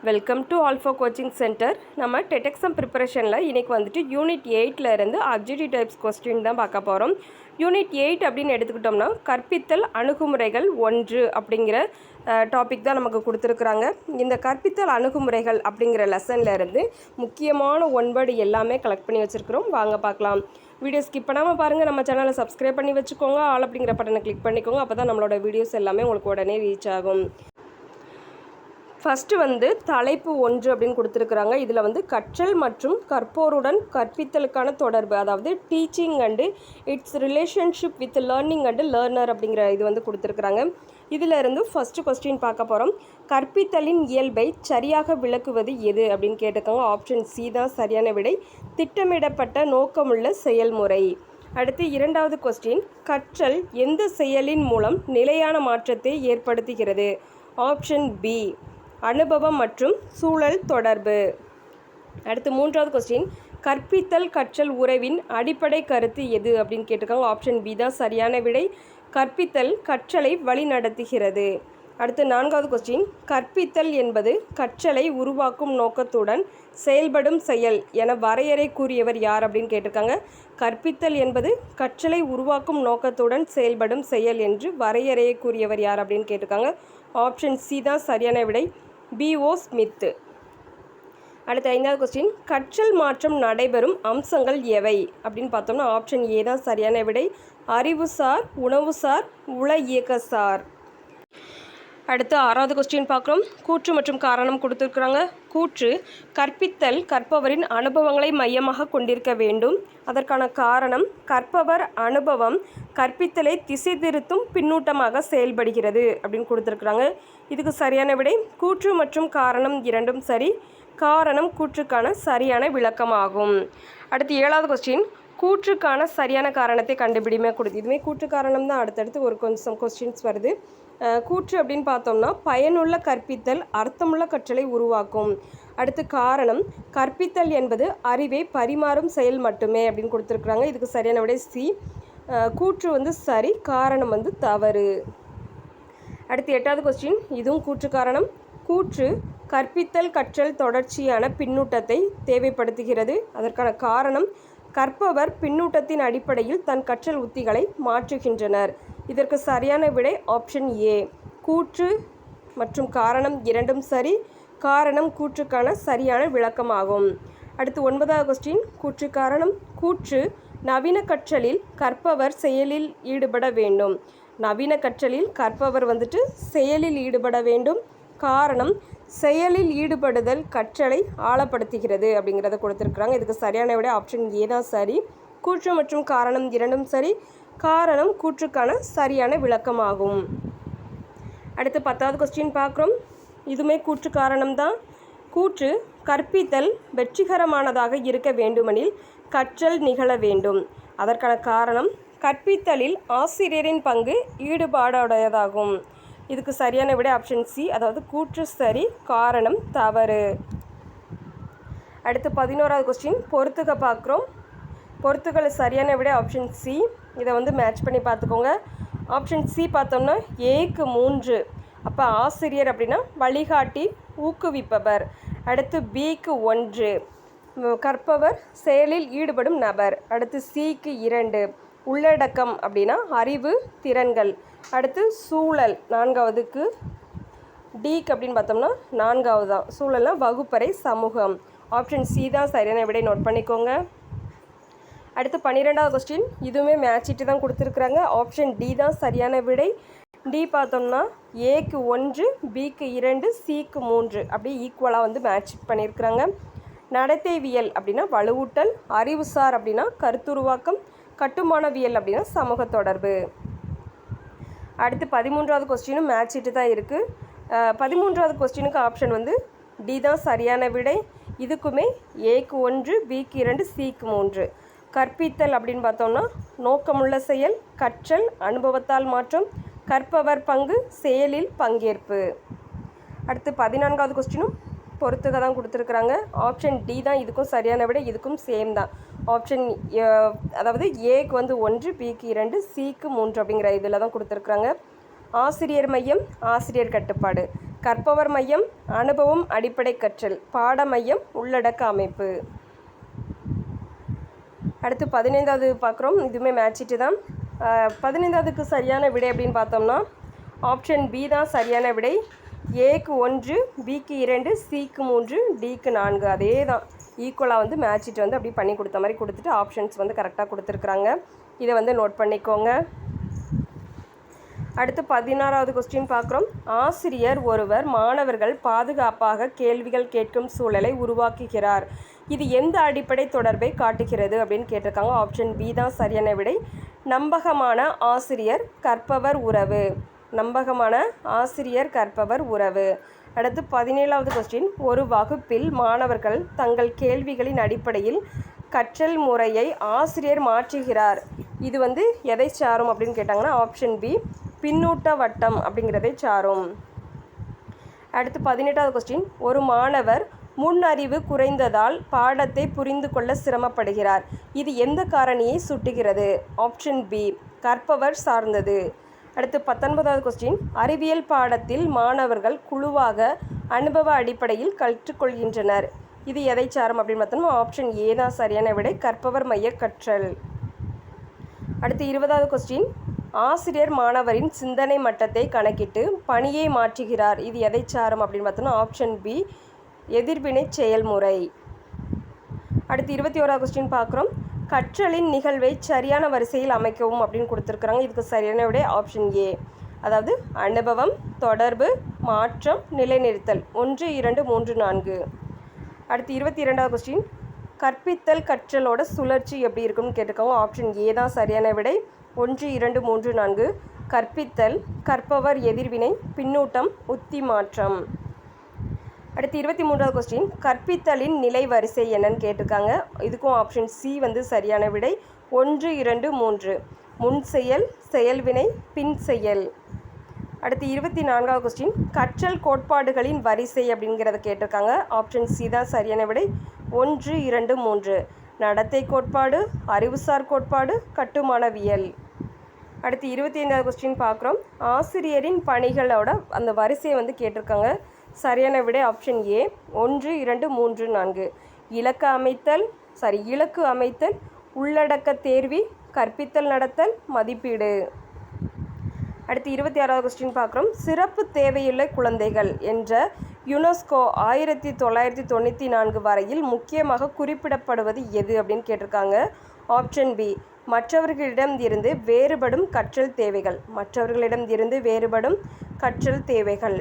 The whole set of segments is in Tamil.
Welcome to alpha coaching centre. நம்ம டெட் எக்ஸாம் ப்ரிப்பரேஷனில் இன்றைக்கி வந்துட்டு யூனிட் 8ல் இருந்து அப்ஜெக்டிவ் டைப்ஸ் கொஸ்டின் தான் பார்க்க போகிறோம். யூனிட் 8 அப்படின்னு எடுத்துக்கிட்டோம்னா கற்பித்தல் அணுகுமுறைகள் 1 அப்படிங்கிற டாபிக் தான் நமக்கு கொடுத்துருக்குறாங்க. இந்த கற்பித்தல் அணுகுமுறைகள் அப்படிங்கிற லெசனில் இருந்து முக்கியமான 1 வேர்டு எல்லாமே கலெக்ட் பண்ணி வச்சுருக்கிறோம். வாங்க பார்க்கலாம். வீடியோ ஸ்கிப் பண்ணாமல் பாருங்கள். நம்ம சேனலை சப்ஸ்கிரைப் பண்ணி வச்சுக்கோங்க. ஆல் அப்படிங்கிற பட்டனை கிளிக் பண்ணிக்கோங்க. அப்போ தான் நம்மளோட வீடியோஸ் எல்லாமே உங்களுக்கு உடனே ரீச் ஆகும். ஃபஸ்ட்டு வந்து தலைப்பு 1 அப்படின்னு கொடுத்துருக்குறாங்க. இதில் வந்து கற்றல் மற்றும் கற்போருடன் கற்பித்தலுக்கான தொடர்பு, அதாவது teaching and it's relationship with learning and learner அப்படிங்கிற இது வந்து கொடுத்துருக்குறாங்க. இதில் இருந்து ஃபஸ்ட்டு கொஸ்டின் பார்க்க போகிறோம். கற்பித்தலின் இயல்பை சரியாக விளக்குவது எது அப்படின்னு கேட்டிருக்காங்க. ஆப்ஷன் சி தான் சரியான விடை. திட்டமிடப்பட்ட நோக்கமுள்ள செயல்முறை. அடுத்து இரண்டாவது கொஸ்டின், கற்றல் எந்த செயலின் மூலம் நிலையான மாற்றத்தை ஏற்படுத்துகிறது? ஆப்ஷன் பி, அனுபவம் மற்றும் சூழல் தொடர்பு. அடுத்து மூன்றாவது கொஸ்டின், கற்பித்தல் கற்றல் உறவின் அடிப்படை கருத்து எது அப்படின்னு கேட்டிருக்காங்க. ஆப்ஷன் பி தான் சரியான விடை. கற்பித்தல் கற்றலை வழி நடத்துகிறது. அடுத்து நான்காவது கொஸ்டின், கற்பித்தல் என்பது கற்றலை உருவாக்கும் நோக்கத்துடன் செயல்படும் செயல் என வரையறை கூறியவர் யார் அப்படின்னு கேட்டிருக்காங்க. கற்பித்தல் என்பது கற்றலை உருவாக்கும் நோக்கத்துடன் செயல்படும் செயல் என்று வரையறையை கூறியவர் யார் அப்படின்னு கேட்டிருக்காங்க. ஆப்ஷன் சி தான் சரியான விடை. B.O. ஸ்மித். அடுத்த ஐந்தாவது கொஸ்டின், கற்றல் மாற்றம் நடைபெறும் அம்சங்கள் எவை அப்படின்னு பார்த்தோம்னா ஆப்ஷன் ஏ தான் சரியான விடை. அறிவுசார், உணவுசார், உள இயக்கசார். அடுத்து ஆறாவது கொஸ்டின் பார்க்குறோம். கூற்று மற்றும் காரணம் கொடுத்துருக்குறாங்க. கூற்று, கற்பித்தல் கற்பவரின் அனுபவங்களை மையமாக கொண்டிருக்க வேண்டும். அதற்கான காரணம், கற்பவர் அனுபவம் கற்பித்தலை திசை திருத்தும் பின்னூட்டமாக செயல்படுகிறது அப்படின்னு கொடுத்துருக்குறாங்க. இதுக்கு சரியான விடை கூற்று மற்றும் காரணம் இரண்டும் சரி. காரணம் கூற்றுக்கான சரியான விளக்கமாகும். அடுத்து ஏழாவது கொஸ்டின், கூற்றுக்கான சரியான காரணத்தை கண்டுபிடிமே இதுவுமே கூற்று காரணம் தான். அடுத்தடுத்து ஒரு கொஞ்சம் கொஸ்டின்ஸ் வருது. கூற்று அப்படின்னு பார்த்தோம்னா பயனுள்ள கற்பித்தல் அர்த்தமுள்ள கற்றலை உருவாக்கும். அடுத்து காரணம், கற்பித்தல் என்பது அறிவை பரிமாறும் செயல் மட்டுமே அப்படின்னு கொடுத்துருக்குறாங்க. இதுக்கு சரியான விடை சி. கூற்று வந்து சரி, காரணம் வந்து தவறு. அடுத்து எட்டாவது கொஸ்டின், இதுவும் கூற்று காரணம். கூற்று கற்பித்தல் கற்றல் தொடர்ச்சியான பின்னூட்டத்தை தேவைப்படுத்துகிறது. அதற்கான காரணம், கற்பவர் பின்னூட்டத்தின் அடிப்படையில் தன் கற்றல் உத்திகளை மாற்றுகின்றனர். இதற்கு சரியான விடை ஆப்ஷன் ஏ. கூற்று மற்றும் காரணம் இரண்டும் சரி. காரணம் கூற்றுக்கான சரியான விளக்கமாகும். அடுத்து ஒன்பதாவது கொஸ்டின், கூற்று காரணம். கூற்று நவீன கற்றலில் கற்பவர் செயலில் ஈடுபட வேண்டும். நவீன கற்றலில் கற்பவர் வந்துட்டு செயலில் ஈடுபட வேண்டும். காரணம், செயலில் ஈடுபடுதல் கற்றலை ஆழப்படுத்துகிறது அப்படிங்கிறத கொடுத்துருக்குறாங்க. இதுக்கு சரியான விட ஆப்ஷன் ஏ தான் சரி. கூற்று மற்றும் காரணம் இரண்டும் சரி. காரணம் கூற்றுக்கான சரியான விளக்கமாகும். அடுத்து 10வது கொஸ்டின் பார்க்குறோம். இதுவுமே கூற்று காரணம் தான். கூற்று, கற்பித்தல் வெற்றிகரமானதாக இருக்க வேண்டுமெனில் கற்றல் நிகழ வேண்டும். அதற்கான காரணம், கற்பித்தலில் ஆசிரியரின் பங்கு ஈடுபாடுடையதாகும். இதுக்கு சரியான விட ஆப்ஷன் சி, அதாவது கூற்று சரி, காரணம் தவறு. அடுத்து 11வது கொஸ்டின், பொறுத்துக்க பார்க்குறோம். பொறுத்துக்கள் சரியான விட ஆப்ஷன் சி. இதை வந்து மேட்ச் பண்ணி பார்த்துக்கோங்க. ஆப்ஷன் சி பார்த்தோம்னா ஏக்கு 3. அப்போ ஆசிரியர் அப்படின்னா வழிகாட்டி, ஊக்குவிப்பவர். அடுத்து பிக்கு 1, கற்பவர் செயலில் ஈடுபடும் நபர். அடுத்து சிக்கு 2, உள்ளடக்கம் அப்படின்னா அறிவு, திறன்கள். அடுத்து சூழல் 4வதுக்கு. டிக்கு அப்படின்னு பார்த்தோம்னா 4வது தான் சூழல்னா வகுப்பறை, சமூகம். ஆப்ஷன் சி தான் சரியான விடை, நோட் பண்ணிக்கோங்க. அடுத்து 12வது கொஸ்டின், இதுவுமே மேட்சிட்டு தான் கொடுத்துருக்குறாங்க. ஆப்ஷன் டி தான் சரியான விடை. டி பார்த்தோம்னா ஏக்கு 1, பிக்கு 2, சிக்கு 3 அப்படியே ஈக்குவலாக வந்து மேட்ச் பண்ணியிருக்கிறாங்க. நடத்தைவியல் அப்படின்னா வலுவூட்டல், அறிவுசார் அப்படின்னா கருத்துருவாக்கம், கட்டுமானவியல் அப்படின்னா சமூக தொடர்பு. அடுத்து 13வது கொஸ்டினும் மேட்சிட்டு தான் இருக்குது. 13வது கொஸ்டினுக்கு ஆப்ஷன் வந்து டி தான் சரியான விடை. இதுக்குமே ஏக்கு 1, பிக்கு 2, சிக்கு 3. கற்பித்தல் அப்படின்னு பார்த்தோம்னா நோக்கமுள்ள செயல், கற்றல், அனுபவத்தால் மாற்றம், கற்பவர் பங்கு, செயலில் பங்கேற்பு. அடுத்து 14வது கொஸ்டினும் பொறுத்துக்க தான் கொடுத்துருக்குறாங்க. ஆப்ஷன் டி தான் இதுக்கும் சரியான விட. இதுக்கும் சேம் தான். ஆப்ஷன் அதாவது ஏக்கு வந்து 1, பிக்கு 2, சிக்கு 3 அப்படிங்கிற இதில் தான் கொடுத்துருக்குறாங்க. ஆசிரியர் மையம், ஆசிரியர் கட்டுப்பாடு. கற்பவர் மையம், அனுபவம் அடிப்படை கற்றல், பாட மையம், உள்ளடக்க அமைப்பு. அடுத்து 15வது பார்க்குறோம். இதுவுமே மேட்சிட்டு தான். 15வதுக்கு சரியான விடை அப்படின்னு பார்த்தோம்னா ஆப்ஷன் பி தான் சரியான விடை. ஏக்கு 1, பிக்கு 2, சிக்கு 3, டிக்கு 4. அதே தான் ஈக்குவலாக வந்து மேட்சிட்டு வந்து அப்படி பண்ணி கொடுத்த மாதிரி கொடுத்துட்டு ஆப்ஷன்ஸ் வந்து கரெக்டாக கொடுத்துருக்குறாங்க. இதை வந்து நோட் பண்ணிக்கோங்க. அடுத்து 16வது கொஸ்டின் பார்க்குறோம். ஆசிரியர் ஒருவர் மாணவர்கள் பாதுகாப்பாக கேள்விகள் கேட்கும் சூழலை உருவாக்குகிறார். இது எந்த அடிப்படை தொடர்பை காட்டுகிறது அப்படின்னு கேட்டிருக்காங்க. ஆப்ஷன் பி தான் சரியான விடை. நம்பகமான ஆசிரியர் கற்பவர் உறவு. நம்பகமான ஆசிரியர் கற்பவர் உறவு. அடுத்து 17வது கொஸ்டின். ஒரு வகுப்பில் மாணவர்கள் தங்கள் கேள்விகளின் அடிப்படையில் கற்றல் முறையை ஆசிரியர் மாற்றுகிறார். இது வந்து எதை சாரும் அப்படின்னு கேட்டாங்கன்னா ஆப்ஷன் பி பின்னூட்ட வட்டம் அப்படிங்கிறதை சாரும். அடுத்து 18வது கொஸ்டின். ஒரு மாணவர் முன்னறிவு குறைந்ததால் பாடத்தை புரிந்து கொள்ள சிரமப்படுகிறார். இது எந்த காரணியை சுட்டுகிறது? ஆப்ஷன் பி கற்பவர் சார்ந்தது. அடுத்து 19வது கொஸ்டின். அறிவியல் பாடத்தில் மாணவர்கள் குழுவாக அனுபவ அடிப்படையில் கற்றுக்கொள்கின்றனர். இது எதை சாரும் அப்படின்னு பார்த்தோம்னா ஆப்ஷன் ஏ தான் சரியான விடை. கற்பவர் மைய கற்றல். அடுத்து 20வது கொஸ்டின். ஆசிரியர் மாணவரின் சிந்தனை மட்டத்தை கணக்கிட்டு பணியை மாற்றுகிறார். இது எதை சாரும் அப்படின்னு பார்த்தோம்னா ஆப்ஷன் பி எதிர்வினை செயல்முறை. அடுத்து 21வது கொஸ்டின் பார்க்குறோம். கற்றலின் நிகழ்வை சரியான வரிசையில் அமைக்கவும் அப்படின்னு கொடுத்துருக்குறாங்க. இதுக்கு சரியான விடை ஆப்ஷன் ஏ. அதாவது அனுபவம், தொடர்பு, மாற்றம், நிலைநிறுத்தல் 1, 2, 3, 4. அடுத்து 22வது கொஸ்டின். கற்பித்தல் கற்றலோட சுழற்சி எப்படி இருக்குன்னு கேட்டிருக்காங்க. ஆப்ஷன் ஏ தான் சரியான விடை. 1, 2, 3, 4. கற்பித்தல், கற்பவர் எதிர்வினை, பின்னூட்டம், உத்தி மாற்றம். அடுத்து 23வது கொஸ்டின். கற்பித்தலின் நிலை வரிசை என்னன்னு கேட்டிருக்காங்க. இதுக்கும் ஆப்ஷன் சி வந்து சரியான விடை. 1, 2, 3. முன் செயல், செயல்வினை, பின் செயல். அடுத்து 24வது கொஸ்டின். கற்றல் கோட்பாடுகளின் வரிசை அப்படிங்கிறத கேட்டிருக்காங்க. ஆப்ஷன் சி தான் சரியான விடை. 1, 2, 3. நடத்தை கோட்பாடு, அறிவுசார் கோட்பாடு, கட்டுமானவியல். அடுத்து 25வது கொஸ்டின் பார்க்குறோம். ஆசிரியரின் பணிகளோட அந்த வரிசையை வந்து கேட்டிருக்காங்க. சரியான விடை ஆப்ஷன் ஏ 1, 2, 3, 4. இலக்கு அமைத்தல், உள்ளடக்க தேர்வி, கற்பித்தல் நடத்தல், மதிப்பீடு. அடுத்து 26வது கொஸ்டின் பார்க்குறோம். சிறப்பு தேவையுள்ள குழந்தைகள் என்ற யுனெஸ்கோ 1994 வரையில் முக்கியமாக குறிப்பிடப்படுவது எது அப்படின்னு கேட்டிருக்காங்க. ஆப்ஷன் பி மற்றவர்களிடம் இருந்து வேறுபடும் கற்றல் தேவைகள். மற்றவர்களிடம் இருந்து வேறுபடும் கற்றல் தேவைகள்.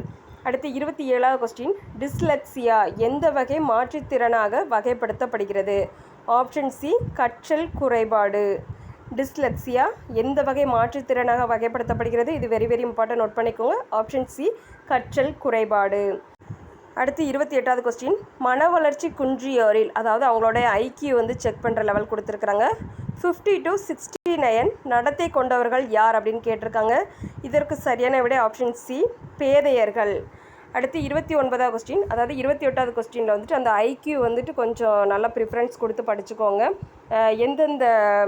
அடுத்து 27வது கொஸ்டின். டிஸ்லெக்சியா எந்த வகை மாற்றுத்திறனாக வகைப்படுத்தப்படுகிறது? ஆப்ஷன் சி கற்றல் குறைபாடு. டிஸ்லெக்சியா எந்த வகை மாற்றுத்திறனாக வகைப்படுத்தப்படுகிறது? இது வெரி வெரி இம்பார்ட்டன்ட், நோட் பண்ணிக்கோங்க. ஆப்ஷன் சி கற்றல் குறைபாடு. அடுத்து 28வது கொஸ்டின். மன வளர்ச்சி குன்றியோரில், அதாவது அவங்களோட ஐக்கியூ வந்து செக் பண்ணுற லெவல் கொடுத்துருக்குறாங்க. 50 to 69 நடத்தை கொண்டவர்கள் யார் அப்படின்னு கேட்டிருக்காங்க. இதற்கு சரியான விடை ஆப்ஷன் சி பேதையர்கள். அடுத்து 29வது கொஸ்டின். அதாவது 28வது கொஸ்டினில் வந்துட்டு அந்த ஐக்கியூ வந்துட்டு கொஞ்சம் நல்லா ப்ரிஃபரன்ஸ் கொடுத்து படிச்சுக்கோங்க. எந்தெந்த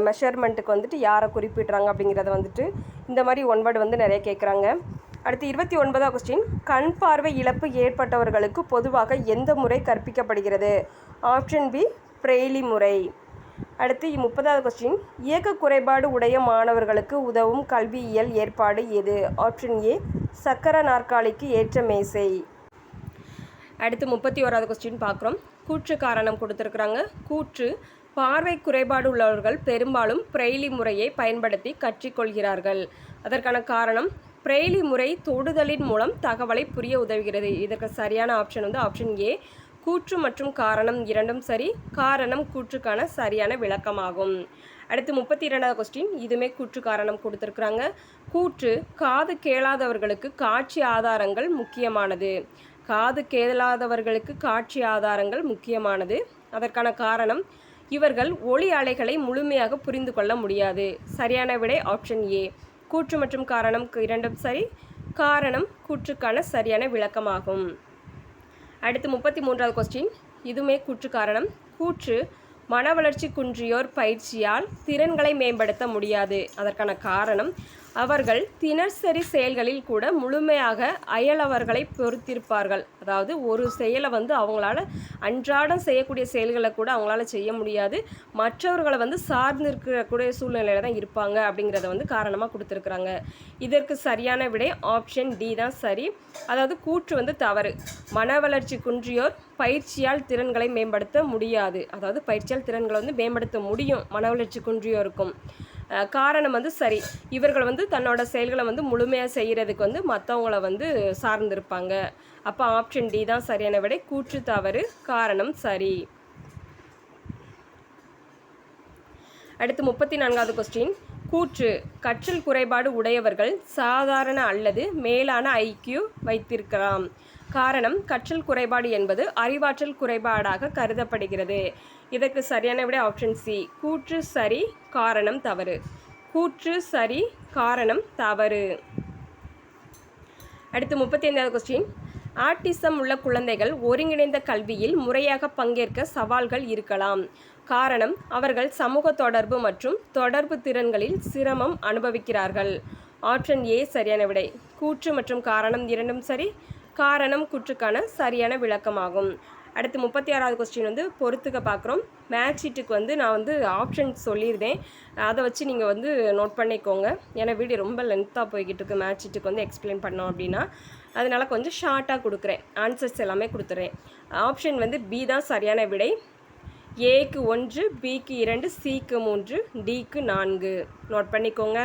மெஷர்மெண்ட்டுக்கு வந்துட்டு யாரை குறிப்பிட்றாங்க அப்படிங்கிறத வந்துட்டு இந்த மாதிரி ஒன் வேர்டு வந்து நிறைய கேட்குறாங்க. அடுத்து 29வது கொஸ்டின். கண் பார்வை இழப்பு ஏற்பட்டவர்களுக்கு பொதுவாக எந்த முறை கற்பிக்கப்படுகிறது? ஆப்ஷன் பி பிரெய்லி முறை. அடுத்து 30வது கொஸ்டின். இயக்க குறைபாடு உடைய மாணவர்களுக்கு உதவும் கல்வியியல் ஏற்பாடு எது? ஆப்ஷன் ஏ சக்கர நாற்காலிக்கு ஏற்ற மேசை. அடுத்து 31வது கொஸ்டின் பார்க்குறோம். கூற்று காரணம் கொடுத்துருக்குறாங்க. கூற்று பார்வை குறைபாடு உள்ளவர்கள் பெரும்பாலும் பிரெய்லி முறையை பயன்படுத்தி கற்றுக்கொள்கிறார்கள். அதற்கான காரணம் பிரெய்லி முறை தொடுதலின் மூலம் தகவலை புரிய உதவுகிறது. இதற்கு சரியான ஆப்ஷன் வந்து ஆப்ஷன் ஏ கூற்று மற்றும் காரணம் இரண்டும் சரி. காரணம் கூற்றுக்கான சரியான விளக்கமாகும். அடுத்து 32வது கொஸ்டின். இதுவுமே கூற்று காரணம் கொடுத்துருக்குறாங்க. கூற்று காது கேளாதவர்களுக்கு காட்சி ஆதாரங்கள் முக்கியமானது. காது கேளாதவர்களுக்கு காட்சி ஆதாரங்கள் முக்கியமானது. அதற்கான காரணம் இவர்கள் ஒளி அலைகளை முழுமையாக புரிந்து கொள்ள முடியாது. சரியான விடை ஆப்ஷன் ஏ கூற்று மற்றும் காரணம் இரண்டும் சரி. காரணம் கூற்றுக்கான சரியான விளக்கமாகும். அடுத்து 33வது கொஸ்டின். இதுவுமே கூற்று காரணம். கூற்று மன வளர்ச்சி குன்றியோர் பயிற்சியால் திறன்களை மேம்படுத்த முடியாது. அதற்கான காரணம் அவர்கள் தினசரி செயல்களில் கூட முழுமையாக அயலவர்களை பொறுத்திருப்பார்கள். அதாவது ஒரு செயலை வந்து அவங்களால அன்றாடம் செய்யக்கூடிய செயல்களை கூட அவங்களால செய்ய முடியாது, மற்றவர்களை வந்து சார்ந்திருக்கக்கூடிய சூழ்நிலையில் தான் இருப்பாங்க அப்படிங்கிறத வந்து காரணமாக கொடுத்துருக்குறாங்க. இதற்கு சரியான விடை ஆப்ஷன் டி தான் சரி. அதாவது கூற்று வந்து தவறு. மன வளர்ச்சி குன்றியோர் பயிற்சியால் திறன்களை மேம்படுத்த முடியாது. அதாவது பயிற்சியால் திறன்களை வந்து மேம்படுத்த முடியும் மன வளர்ச்சி குன்றியோருக்கும். காரணம் வந்து சரி. இவர்கள் வந்து தன்னோட செயல்களை வந்து முழுமையாக செய்கிறதுக்கு வந்து மற்றவங்கள வந்து சார்ந்திருப்பாங்க. அப்போ ஆப்ஷன் டி தான் சரியான விடை. கூற்று தவறு, காரணம் சரி. அடுத்து 34வது கொஸ்டின். கூற்று கற்றல் குறைபாடு உடையவர்கள் சாதாரண அல்லது மேலான ஐக்யூ வைத்திருக்கலாம். காரணம் கற்றல் குறைபாடு என்பது அறிவாற்றல் குறைபாடாக கருதப்படுகிறது. இதற்கு சரியான விடை ஆப்ஷன் சி. கூற்று சரி, காரணம் தவறு. கூற்று சரி, காரணம் தவறு. அடுத்து 35வது கொஸ்டின். ஆட்டிசம் உள்ள குழந்தைகள் ஒருங்கிணைந்த கல்வியில் முறையாக பங்கேற்க சவால்கள் இருக்கலாம். காரணம் அவர்கள் சமூக தொடர்பு மற்றும் தொடர்பு திறன்களில் சிரமம் அனுபவிக்கிறார்கள். ஆப்ஷன் ஏ சரியான விடை. கூற்று மற்றும் காரணம் இரண்டும் சரி. காரணம் கூற்றுக்கான சரியான விளக்கமாகும். அடுத்து 36வது கொஸ்டின் வந்து பொறுத்துக்க பார்க்குறோம். மேக்ஸ் ஷீட்டுக்கு வந்து நான் வந்து ஆப்ஷன் சொல்லியிருந்தேன், அதை வச்சு நீங்கள் வந்து நோட் பண்ணிக்கோங்க. ஏன்னா வீடியோ ரொம்ப லென்த்தாக போய்கிட்டு இருக்கு மேக்ஸ் ஷீட்டுக்கு வந்து எக்ஸ்பிளைன் பண்ணோம் அப்படின்னா. அதனால் கொஞ்சம் ஷார்ட்டாக கொடுக்குறேன். ஆன்சர்ஸ் எல்லாமே கொடுத்துட்றேன். ஆப்ஷன் வந்து பி தான் சரியான விடை. ஏக்கு 1, பிக்கு 2, சிக்கு 3, டிக்கு 4 நோட் பண்ணிக்கோங்க.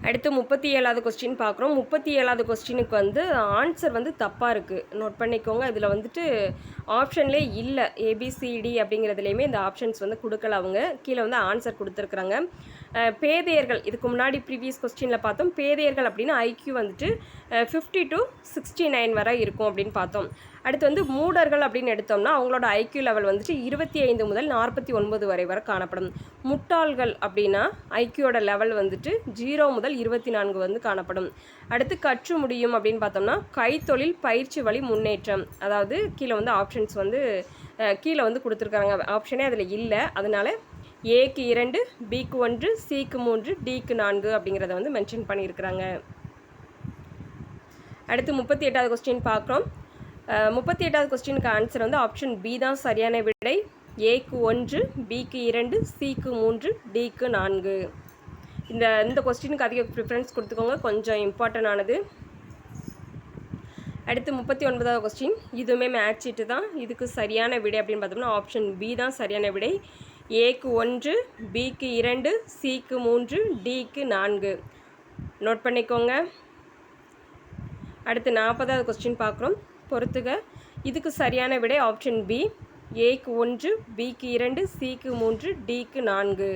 அடுத்து 37வது கொஸ்டின் பார்க்குறோம். 37வது கொஸ்டினுக்கு வந்து ஆன்சர் வந்து தப்பாக இருக்குது, நோட் பண்ணிக்கோங்க. இதில் வந்துட்டு ஆப்ஷன்லேயே இல்லை, ஏபிசிடி அப்படிங்கிறதுலையுமே இந்த ஆப்ஷன்ஸ் வந்து கொடுக்கல. அவங்க கீழே வந்து ஆன்சர் கொடுத்துருக்குறாங்க. பேதையர்கள், இதுக்கு முன்னாடி ப்ரீவியஸ் கொஸ்டினில் பார்த்தோம், பேதையர்கள் அப்படின்னா ஐக்யூ வந்துட்டு 50 to 69 வரை இருக்கும் அப்படின்னு பார்த்தோம். அடுத்து வந்து மூடர்கள் அப்படின்னு எடுத்தோம்னா அவங்களோட ஐக்யூ லெவல் வந்துட்டு 25 முதல் 49 வரை காணப்படும். முட்டாள்கள் அப்படின்னா ஐக்யூவோட லெவல் வந்துட்டு 0 முதல் 24 வந்து காணப்படும். அடுத்து கற்று முடியும் அப்படின்னு பார்த்தோம்னா கைத்தொழில் பயிற்சி வழி முன்னேற்றம். அதாவது கீழே வந்து ஆப்ஷன்ஸ் வந்து கீழே வந்து கொடுத்துருக்காங்க, ஆப்ஷனே அதில் இல்லை. அதனால் ஏக்கு 2, பிக்கு 1, சிக்கு 3, டிக்கு 4 அப்படிங்கிறத வந்து மென்ஷன் பண்ணியிருக்கிறாங்க. அடுத்து 38வது கொஸ்டின் பார்க்குறோம். 38வது கொஸ்டினுக்கு ஆன்சர் வந்து ஆப்ஷன் பி தான் சரியான விடை. ஏக்கு 1, பிக்கு 2, சிக்கு 3, டிக்கு 4. இந்த கொஸ்டினுக்கு அதிக ப்ரிஃபரன்ஸ் கொடுத்துக்கோங்க, கொஞ்சம் இம்பார்ட்டண்டானது. அடுத்து 39வது கொஸ்டின். இதுவுமே மேட்ச் ஷீட்டு தான். இதுக்கு சரியான விடை அப்படின்னு பார்த்தோம்னா ஆப்ஷன் பி தான் சரியான விடை. ஏக்கு 1, பிக்கு 2, சிக்கு 3, டிக்கு 4 நோட் பண்ணிக்கோங்க. அடுத்து 40வது கொஸ்டின் பார்க்குறோம், பொறுத்துக. இதுக்கு சரியான விடை ஆப்ஷன் பி. ஏக்கு 1, பிக்கு 2, சிக்கு 3, டிக்கு 4.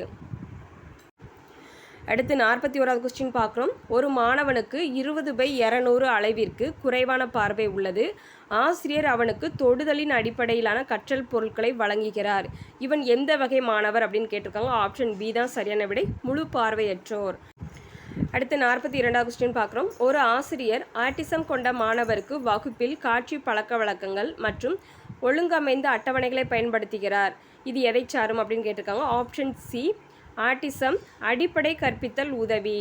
அடுத்து 41வது கொஸ்டின் பார்க்குறோம். ஒரு மாணவனுக்கு 20/200 அளவிற்கு குறைவான பார்வை உள்ளது. ஆசிரியர் அவனுக்கு தொடுதலின் அடிப்படையிலான கற்றல் பொருட்களை வழங்குகிறார். இவன் எந்த வகை மாணவர் அப்படின்னு கேட்டிருக்காங்க. ஆப்ஷன் பி தான் சரியான விடை, முழு பார்வையற்றோர். அடுத்து 42வது கொஸ்டின் பார்க்குறோம். ஒரு ஆசிரியர் ஆட்டிசம் கொண்ட மாணவருக்கு வகுப்பில் காட்சி பழக்க வழக்கங்கள் மற்றும் ஒழுங்கமைந்த அட்டவணைகளை பயன்படுத்துகிறார். இது எதை சாரும் அப்படின்னு கேட்டிருக்காங்க. ஆப்ஷன் சி ஆட்டிசம் அடிப்படை கற்பித்தல் உதவி.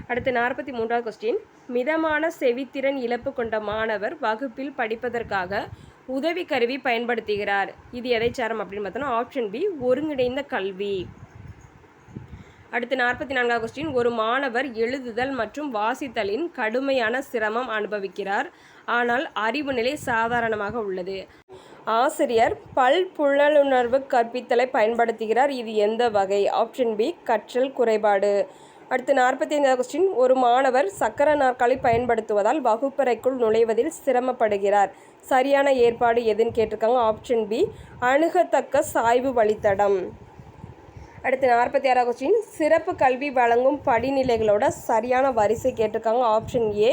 அடுத்து 43வது கொஸ்டின். மிதமான செவித்திறன் இழப்பு கொண்ட மாணவர் வகுப்பில் படிப்பதற்காக உதவி கருவி பயன்படுத்துகிறார். இது எதை சாரும் அப்படின்னு பார்த்தோன்னா ஆப்ஷன் பி ஒருங்கிணைந்த கல்வி. அடுத்து 44வது கொஸ்டின். ஒரு மாணவர் எழுதுதல் மற்றும் வாசித்தலின் கடுமையான சிரமம் அனுபவிக்கிறார், ஆனால் அறிவு நிலை சாதாரணமாக உள்ளது. ஆசிரியர் பல்புலனுணர்வு கற்பித்தலை பயன்படுத்துகிறார். இது எந்த வகை? ஆப்ஷன் பி கற்றல் குறைபாடு. அடுத்து 45வது கொஸ்டின். ஒரு மாணவர் சக்கர நாற்காலி பயன்படுத்துவதால் வகுப்பறைக்குள் நுழைவதில் சிரமப்படுகிறார். சரியான ஏற்பாடு எதுன்னு கேட்டிருக்காங்க. ஆப்ஷன் பி அணுகத்தக்க சாய்வு வழித்தடம். அடுத்து 46வது கொஸ்டின். சிறப்பு கல்வி வழங்கும் படிநிலைகளோட சரியான வரிசை கேட்டிருக்காங்க. Option A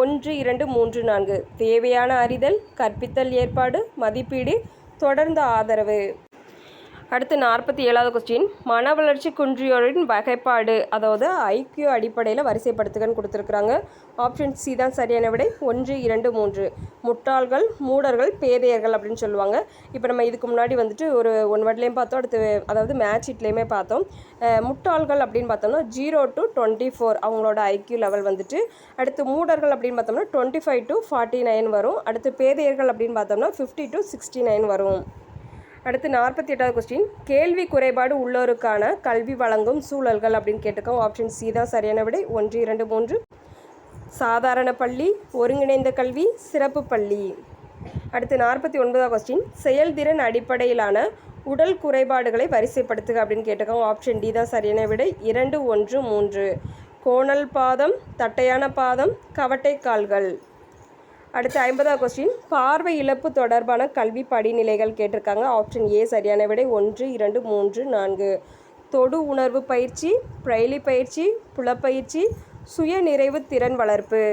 1, 2, 3, 4. தேவையான அறிதல், கற்பித்தல் ஏற்பாடு, மதிப்பீடு, தொடர்ந்த ஆதரவு. அடுத்து 47வது கொஸ்டின், மன வளர்ச்சி குன்றியோரின் வகைப்பாடு, அதாவது ஐக்கியூ அடிப்படையில் வரிசைப்படுத்துகன்னு கொடுத்துருக்குறாங்க. ஆப்ஷன் சி தான் சரியான விடை. 1, 2, 3. முட்டாள்கள், மூடர்கள், பேதையர்கள் அப்படின்னு சொல்லுவாங்க. இப்போ நம்ம இதுக்கு முன்னாடி வந்துட்டு ஒரு ஒன் வேர்ட்லேயும் பார்த்தோம், அடுத்து அதாவது மேட்ச் ஷீட்லேயுமே பார்த்தோம். முட்டாள்கள் அப்படின்னு பார்த்தோம்னா 0 to 24 அவங்களோட ஐக்கியூ லெவல் வந்துட்டு. அடுத்து மூடர்கள் அப்படின்னு பார்த்தோம்னா 25 to 49 வரும். அடுத்து பேதையர்கள் அப்படின்னு பார்த்தோம்னா 50 to 69 வரும். அடுத்து 48வது கொஸ்டின், கேள்வி குறைபாடு உள்ளோருக்கான கல்வி வழங்கும் சூழல்கள் அப்படின்னு கேட்டிருக்கோம். ஆப்ஷன் சி தான் சரியான விடை. 1, 2, 3. சாதாரண பள்ளி, ஒருங்கிணைந்த கல்வி, சிறப்பு பள்ளி. அடுத்து 49வது கொஸ்டின், செயல்திறன் அடிப்படையிலான உடல் குறைபாடுகளை வரிசைப்படுத்துக அப்படின்னு கேட்டிருக்கோம். ஆப்ஷன் டி தான் சரியான விடை. 2, 1, 3. கோணல் பாதம், தட்டையான பாதம், கவட்டை கால்கள். அடுத்து 50வது கொஸ்டின், பார்வை இழப்பு தொடர்பான கல்வி படிநிலைகள் கேட்டிருக்காங்க. ஆப்ஷன் ஏ சரியான விடை. 1, 2, 3, 4. தொடு உணர்வு பயிற்சி, பிரெய்லி பயிற்சி, புலப்பயிற்சி, சுய நிறைவு திறன் வளர்ப்பு.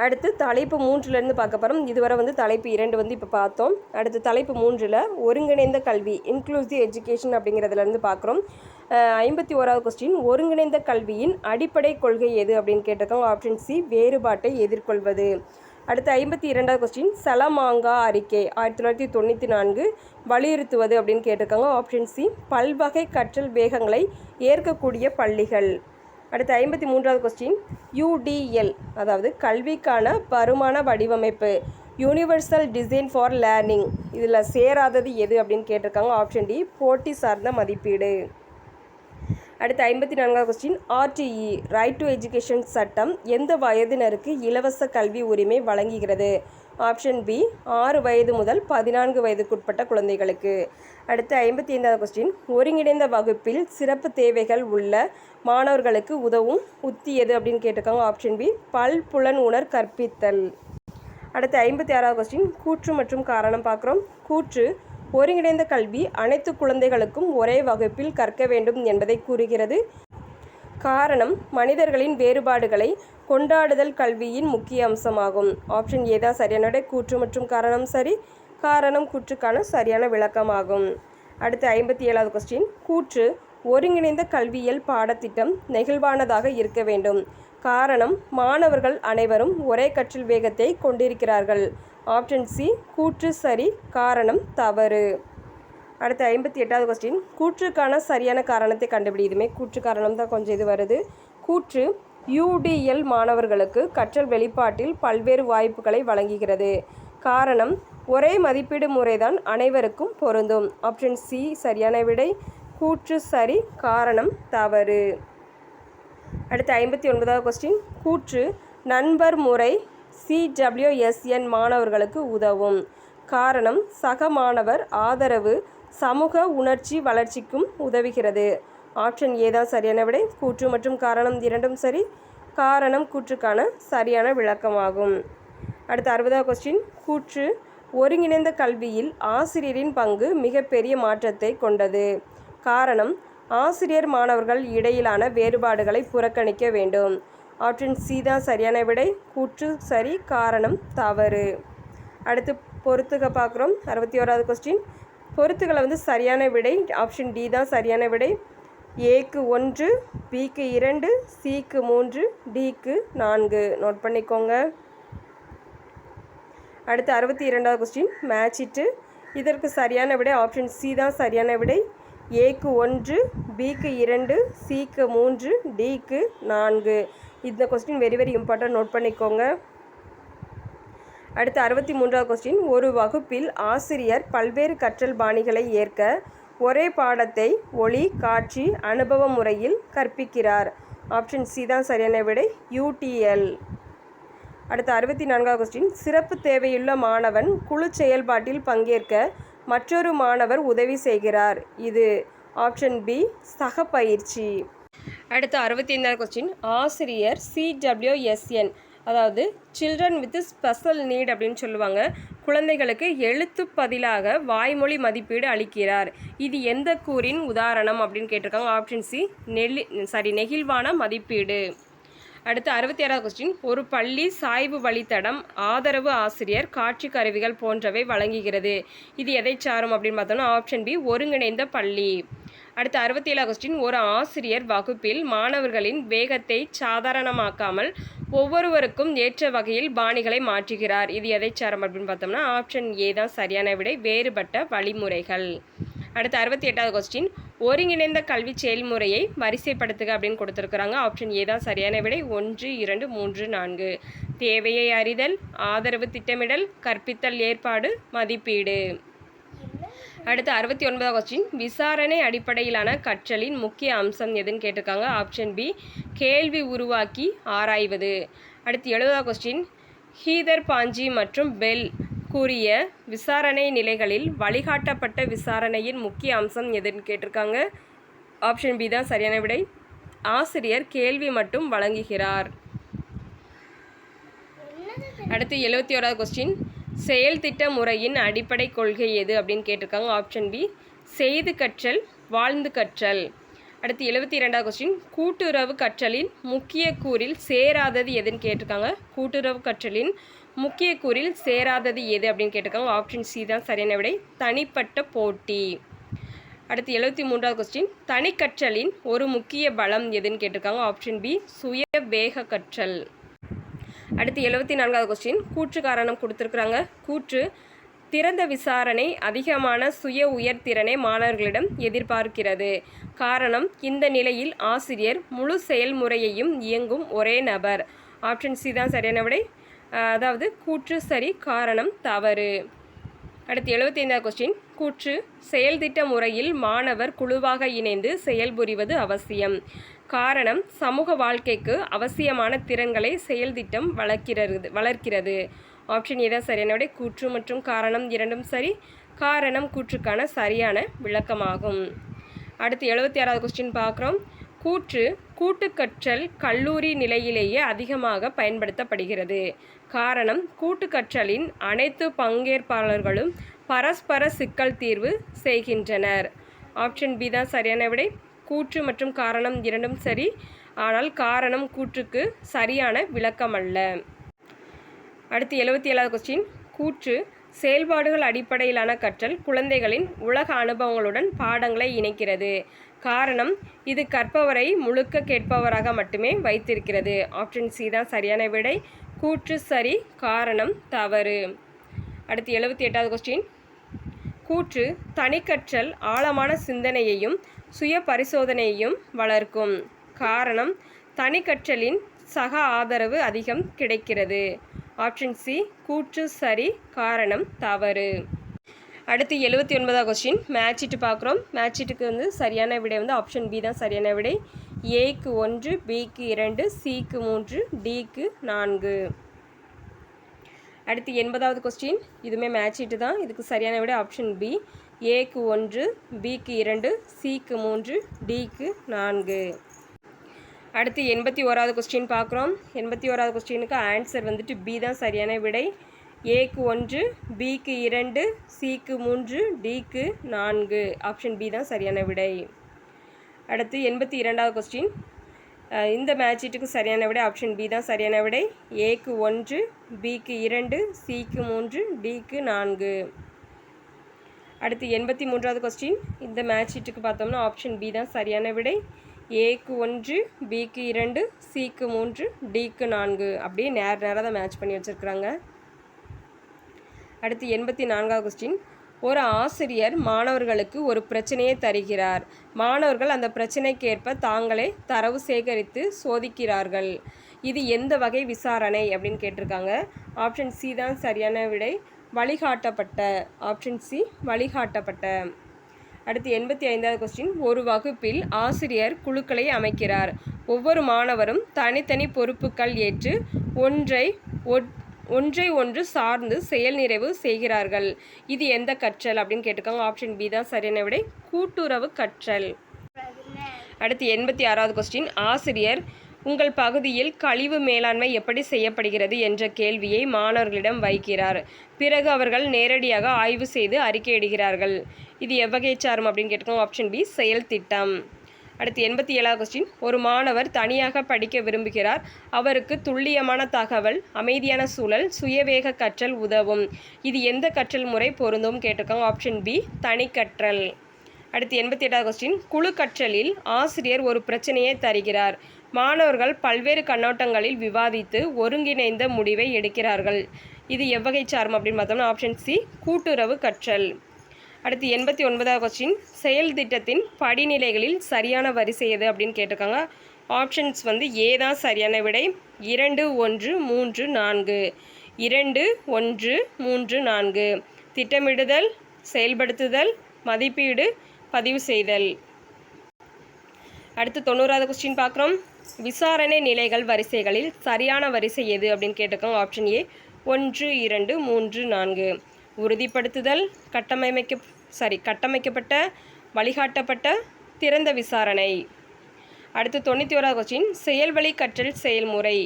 அடுத்து தலைப்பு 3லேருந்து பார்க்க போகிறோம். இதுவரை வந்து தலைப்பு 2 வந்து இப்போ பார்த்தோம். அடுத்து தலைப்பு 3ல் ஒருங்கிணைந்த கல்வி, இன்க்ளூசிவ் எஜுகேஷன் அப்படிங்கிறதுலேருந்து பார்க்குறோம். 51வது கொஸ்டின், ஒருங்கிணைந்த கல்வியின் அடிப்படை கொள்கை எது அப்படின்னு கேட்டிருக்காங்க. ஆப்ஷன் சி வேறுபாட்டை எதிர்கொள்வது. அடுத்து 52வது கொஸ்டின், சலமாங்கா அறிக்கை 1994 வலியுறுத்துவது அப்படின்னு கேட்டிருக்காங்க. ஆப்ஷன் சி பல்வகை கற்றல் வேகங்களை ஏற்கக்கூடிய பள்ளிகள். அடுத்து 53வது கொஸ்டின், UDL அதாவது கல்விக்கான பருமான வடிவமைப்பு, யூனிவர்சல் டிசைன் ஃபார் லேர்னிங், இதில் சேராதது எது அப்படின்னு கேட்டிருக்காங்க. ஆப்ஷன் டி போட்டி சார்ந்த மதிப்பீடு. அடுத்து 54வது question, RTE right to education சட்டம் எந்த வயதினருக்கு இலவச கல்வி உரிமை வழங்குகிறது. ஆப்ஷன் பி 6 வயது முதல் 14 வயதுக்குட்பட்ட குழந்தைகளுக்கு. அடுத்து 55வது கொஸ்டின், ஒருங்கிணைந்த வகுப்பில் சிறப்பு தேவைகள் உள்ள மாணவர்களுக்கு உதவும் உத்தி எது அப்படின்னு கேட்டிருக்காங்க. ஆப்ஷன் பி பல்புலன் உணர் கற்பித்தல். அடுத்து 56வது கொஸ்டின், கூற்று மற்றும் காரணம் பார்க்குறோம். கூற்று, ஒருங்கிணைந்த கல்வி அனைத்து குழந்தைகளுக்கும் ஒரே வகுப்பில் கற்க வேண்டும் என்பதை கூறுகிறது. காரணம், மனிதர்களின் வேறுபாடுகளை கொண்டாடுதல் கல்வியின் முக்கிய அம்சமாகும். ஆப்ஷன் ஏ தான் சரியான விடை. கூற்று மற்றும் காரணம் சரி. காரணம் கூற்றுக்கான சரியான விளக்கமாகும். அடுத்து 57வது கொஸ்டின், கூற்று, ஒருங்கிணைந்த கல்வியியல் பாடத்திட்டம் நெகிழ்வானதாக இருக்க வேண்டும். காரணம், மாணவர்கள் அனைவரும் ஒரே கற்றல் வேகத்தை கொண்டிருக்கிறார்கள். ஆப்ஷன் சி கூற்று சரி, காரணம் தவறு. அடுத்து 58வது கொஸ்டின், கூற்றுக்கான சரியான காரணத்தை கண்டுபிடி. இதுமே கூற்று காரணம் தான் கொஞ்சம் இது வருது. கூற்று, UDL மாணவர்களுக்கு கற்றல் வெளிப்பாட்டில் பல்வேறு வாய்ப்புகளை வழங்குகிறது. காரணம், ஒரே மதிப்பீடு முறைதான் அனைவருக்கும் பொருந்தும். ஆப்ஷன் சி சரியான விடை. கூற்று சரி, காரணம் தவறு. அடுத்து 59வது கொஸ்டின், கூற்று, நண்பர் முறை CWSN மாணவர்களுக்கு உதவும். காரணம், சக மாணவர் ஆதரவு சமூக உணர்ச்சி வளர்ச்சிக்கும் உதவுகிறது. ஆப்ஷன் ஏ தான் சரியான விடை. கூற்று மற்றும் காரணம் இரண்டும் சரி. காரணம் கூற்றுக்கான சரியான விளக்கமாகும். அடுத்து 60வது கொஸ்டின், கூற்று, ஒருங்கிணைந்த கல்வியில் ஆசிரியரின் பங்கு மிகப்பெரிய மாற்றத்தை கொண்டது. காரணம், ஆசிரியர் மாணவர்கள் இடையிலான வேறுபாடுகளை புறக்கணிக்க வேண்டும். ஆப்ஷன் சி தான் சரியான விடை. கூற்று சரி, காரணம் தவறு. அடுத்து பொறுத்துக பார்க்குறோம். 61வது கொஸ்டின், பொறுத்துகளை வந்து சரியான விடை ஆப்ஷன் டி தான் சரியான விடை. ஏக்கு 1, பிக்கு 2, சிக்கு 3, டிக்கு 4 நோட் பண்ணிக்கோங்க. அடுத்து 62வது கொஸ்டின், மேட்சிட்டு. இதற்கு சரியான விடை ஆப்ஷன் சி தான் சரியான விடை. ஏக்கு 1, பிக்கு 2, சிக்கு 3, டிக்கு 4. இந்த question very very important, note பண்ணிக்கோங்க. அடுத்து 63வது கொஸ்டின், ஒரு வகுப்பில் ஆசிரியர் பல்வேறு கற்றல் பாணிகளை ஏற்க ஒரே பாடத்தை ஒளி காட்சி அனுபவ முறையில் கற்பிக்கிறார். ஆப்ஷன் சி தான் சரியான விடை. UTL. அடுத்து 64வது கொஸ்டின், சிறப்பு தேவையுள்ள மாணவன் குழு செயல்பாட்டில் பங்கேற்க மற்றொரு மாணவர் உதவி செய்கிறார். இது ஆப்ஷன் பி சக பயிற்சி. அடுத்து 65வது கொஸ்டின், ஆசிரியர் CWSN அதாவது சில்ட்ரன் வித் ஸ்பெஷல் நீட் அப்படின்னு சொல்லுவாங்க, குழந்தைகளுக்கு எழுத்து பதிலாக வாய்மொழி மதிப்பீடு அளிக்கிறார். இது எந்த கூறின் உதாரணம் அப்படின்னு கேட்டிருக்காங்க. ஆப்ஷன் சி நெகிழ்வான மதிப்பீடு. அடுத்து 66வது கொஸ்டின், ஒரு பள்ளி சாய்வு வழித்தடம், ஆதரவு ஆசிரியர், காட்சி கருவிகள் போன்றவை வழங்குகிறது. இது எதை சாரும் அப்படின்னு பார்த்தோம்னா ஆப்ஷன் பி, ஒருங்கிணைந்த பள்ளி. அடுத்து 67வது கொஸ்டின், ஒரு ஆசிரியர் வகுப்பில் மாணவர்களின் வேகத்தை சாதாரணமாக்காமல் ஒவ்வொருவருக்கும் ஏற்ற வகையில் பாணிகளை மாற்றுகிறார். இது எதை சாரும் அப்படின்னு பார்த்தோம்னா ஆப்ஷன் ஏ தான் சரியான விடை, வேறுபட்ட வழிமுறைகள். அடுத்து 68வது கொஸ்டின், ஒருங்கிணைந்த கல்வி செயல்முறையை வரிசைப்படுத்துக அப்படின்னு கொடுத்துருக்குறாங்க. ஆப்ஷன் ஏ தான் சரியான விடை, 1, 2, 3, 4. தேவையை அறிதல், ஆதரவு திட்டமிடல், கற்பித்தல் ஏற்பாடு, மதிப்பீடு. அடுத்து 69வது கொஸ்டின், விசாரணை அடிப்படையிலான கற்றலின் முக்கிய அம்சம் எதுன்னு கேட்டிருக்காங்க. ஆப்ஷன் பி, கேள்வி உருவாக்கி ஆராய்வது. அடுத்து 70வது கொஸ்டின், ஹீதர் பாஞ்சி மற்றும் பெல் கூறிய விசாரணை நிலைகளில் வழிகாட்டப்பட்ட விசாரணையின் முக்கிய அம்சம் எதுன்னு கேட்டிருக்காங்க. ஆப்ஷன் பி தான் சரியான விடை, ஆசிரியர் கேள்வி மட்டும் வழங்குகிறார். அடுத்து 71வது கொஸ்டின், செயல் திட்ட முறையின் அடிப்படை கொள்கை எது அப்படின்னு கேட்டிருக்காங்க. ஆப்ஷன் பி, செய்து கற்றல், வாழ்ந்து கற்றல். அடுத்து 72வது கொஸ்டின், கூட்டுறவு கற்றலின் முக்கிய கூறில் சேராதது எதுன்னு கேட்டிருக்காங்க. கூட்டுறவு கற்றலின் முக்கிய கூறில் சேராதது எது அப்படின்னு கேட்டிருக்காங்க. ஆப்ஷன் சி தான் சரியான விடை, தனிப்பட்ட போட்டி. அடுத்து 73வது கொஸ்டின், தனிக்கற்றலின் ஒரு முக்கிய பலம் எதுன்னு கேட்டிருக்காங்க. ஆப்ஷன் பி, சுய வேக கற்றல். அடுத்து 74வது கொஸ்டின், கூற்று காரணம் கொடுத்துருக்குறாங்க. கூற்று, திறந்த விசாரணை அதிகமான சுய உயர்திறனை மாணவர்களிடம் எதிர்பார்க்கிறது. காரணம், இந்த நிலையில் ஆசிரியர் முழு செயல்முறையையும் இயங்கும் ஒரே நபர். ஆப்ஷன் சி தான் சரியான விடை, அதாவது கூற்று சரி, காரணம் தவறு. அடுத்து 75வது கொஸ்டின், கூற்று, செயல்திட்ட முறையில் மாணவர் குழுவாக இணைந்து செயல்புரிவது அவசியம். காரணம், சமூக வாழ்க்கைக்கு அவசியமான திறன்களை செயல்திட்டம் வளர்க்கிறது. ஆப்ஷன் ஏ தான் சரியான விடை, கூற்று மற்றும் காரணம் இரண்டும் சரி, காரணம் கூற்றுக்கான சரியான விளக்கமாகும். அடுத்து 76வது கொஸ்டின் பார்க்குறோம். கூற்று, கூட்டுக்கற்றல் கல்லூரி நிலையிலேயே அதிகமாக பயன்படுத்தப்படுகிறது. காரணம், கூட்டுக்கற்றலின் அனைத்து பங்கேற்பாளர்களும் பரஸ்பர சிக்கல் தீர்வு செய்கின்றனர். ஆப்ஷன் பி தான் சரியான விடை, கூற்று மற்றும் காரணம் இரண்டும் சரி, ஆனால் காரணம் கூற்றுக்கு சரியான விளக்கம் அல்ல. அடுத்து 77வது கொஸ்டின், கூற்று, செயல்பாடுகள் அடிப்படையிலான கற்றல் குழந்தைகளின் உலக அனுபவங்களுடன் பாடங்களை இணைக்கிறது. காரணம், இது கற்பவரை முழுக்க கேட்பவராக மட்டுமே வைத்திருக்கிறது. ஆப்ஷன் சி தான் சரியான விடை, கூற்று சரி, காரணம் தவறு. அடுத்து 78வது கொஸ்டின், கூற்று, தனிக்கற்றல் ஆழமான சிந்தனையையும் சுய பரிசோதனையையும் வளர்க்கும். காரணம், தனிக்கற்றலின் சக ஆதரவு அதிகம் கிடைக்கிறது. ஆப்ஷன் சி, கூற்று சரி, காரணம் தவறு. அடுத்து 79வது கொஸ்டின், மேட்சிட்டு பார்க்குறோம். மேட்சிட்டுக்கு சரியான விடை ஆப்ஷன் பி தான் சரியான விடை, ஏக்கு 1, பிக்கு 2, சிக்கு 3, டிக்கு 4. அடுத்து 80வது கொஸ்டின், இதுவுமே மேட்சிட்டு தான். இதுக்கு சரியான விடை ஆப்ஷன் பி, ஏக்கு 1, பிக்கு 2, சிக்கு 3, டிக்கு 4. அடுத்து 81வது கொஸ்டின் பார்க்குறோம். 81வது கொஸ்டினுக்கு ஆன்சர் பி தான் சரியான விடை, ஏக்கு 1, பிக்கு 2, சிக்கு 3, டிக்கு 4. ஆப்ஷன் பி தான் சரியான விடை. அடுத்து 82வது கொஸ்டின், இந்த மேட்சிட்டுக்கு சரியான விடை ஆப்ஷன் பி தான் சரியான விடை, ஏக்கு 1, பிக்கு 2, சிக்கு 3, டிக்கு 4. அடுத்து 83வது கொஸ்டின், இந்த மேட்சிட்டுக்கு பார்த்தோம்னா ஆப்ஷன் பி தான் சரியான விடை, ஏக்கு 1, பிக்கு 2, சிக்கு 3, டிக்கு 4. அப்படியே நேராக தான் மேட்ச் பண்ணி வச்சுருக்குறாங்க. அடுத்து 84வது கொஸ்டின், ஒரு ஆசிரியர் மாணவர்களுக்கு ஒரு பிரச்சனையை தருகிறார். மாணவர்கள் அந்த பிரச்சனைக்கேற்ப தாங்களே தரவு சேகரித்து சோதிக்கிறார்கள். இது எந்த வகை விசாரணை அப்படின்னு கேட்டிருக்காங்க. ஆப்ஷன் சி தான் சரியான விடை, வழிகாட்டப்பட்ட. Option C, வழிகாட்டப்பட்ட. அடுத்து 85வது கொஸ்டின், ஒரு வகுப்பில் ஆசிரியர் குழுக்களை அமைக்கிறார். ஒவ்வொரு மாணவரும் தனித்தனி பொறுப்புகள் ஏற்று ஒன்றை ஒன்று சார்ந்து செயல் நிறைவு செய்கிறார்கள். இது எந்த கற்றல் அப்படின்னு கேட்டிருக்காங்க. ஆப்ஷன் பி தான் சரியான விடை, கூட்டுறவு கற்றல். அடுத்து 86வது கொஸ்டின், ஆசிரியர் உங்கள் பகுதியில் கழிவு மேலாண்மை எப்படி செய்யப்படுகிறது என்ற கேள்வியை மாணவர்களிடம் வைக்கிறார். பிறகு அவர்கள் நேரடியாக ஆய்வு செய்து அறிக்கையிடுகிறார்கள். இது எவ்வகை சாரும் அப்படின்னு கேட்டிருக்கோம். ஆப்ஷன் பி, செயல் திட்டம். அடுத்து 87வது கொஸ்டின், ஒரு மாணவர் தனியாக படிக்க விரும்புகிறார். அவருக்கு துல்லியமான தகவல், அமைதியான சூழல், சுயவேக கற்றல் உதவும். இது எந்த கற்றல் முறை பொருந்தும் கேட்டிருக்காங்க. ஆப்ஷன் பி தனிக்கற்றல். அடுத்து 88வது கொஸ்டின், குழு கற்றலில் ஆசிரியர் ஒரு பிரச்சனையை தருகிறார். மாணவர்கள் பல்வேறு கண்ணோட்டங்களில் விவாதித்து ஒருங்கிணைந்த முடிவை எடுக்கிறார்கள். இது எவ்வகை சார்பு அப்படின்னு பார்த்தோம்னா ஆப்ஷன் சி கூட்டுறவு கற்றல். அடுத்து 89வது கொஸ்டின், செயல் திட்டத்தின் படிநிலைகளில் சரியான வரிசை எது அப்படின்னு கேட்டிருக்காங்க. ஆப்ஷன்ஸ் வந்து ஏ தான் சரியான விடை. 2 1 3 4. 2 1 3 4. திட்டமிடுதல், செயல்படுத்துதல், மதிப்பீடு, பதிவு செய்தல். அடுத்து 90வது கொஸ்டின் பார்க்குறோம். விசாரணை நிலைகள் வரிசைகளில் சரியான வரிசை எது அப்படின்னு கேட்டிருக்காங்க. Option A 1 2 3 4. உறுதிப்படுத்துதல், கட்டமைக்கப்பட்ட, வழிகாட்டப்பட்ட, திறந்த விசாரணை. அடுத்து 91வது கொஸ்டின், செயல்வழி கற்றல் செயல்முறை.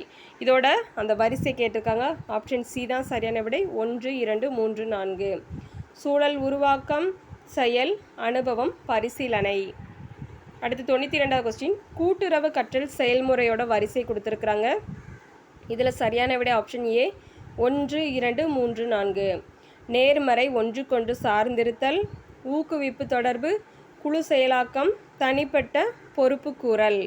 இதோட அந்த வரிசை கேட்டிருக்காங்க. ஆப்ஷன் சி தான் சரியான விடை. 1 2 3 4. சூழல் உருவாக்கம், செயல், அனுபவம், பரிசீலனை. அடுத்து 92வது கொஸ்டின், கூட்டுறவு கற்றல் செயல்முறையோட வரிசை கொடுத்துருக்குறாங்க. இதில் சரியான விடை ஆப்ஷன் ஏ 1 2 3 4. நேர்மறை, ஒன்றுக்கொன்று சார்ந்திருத்தல், ஊக்குவிப்பு தொடர்பு, குழு செயலாக்கம், தனிப்பட்ட பொறுப்பு கூறல்.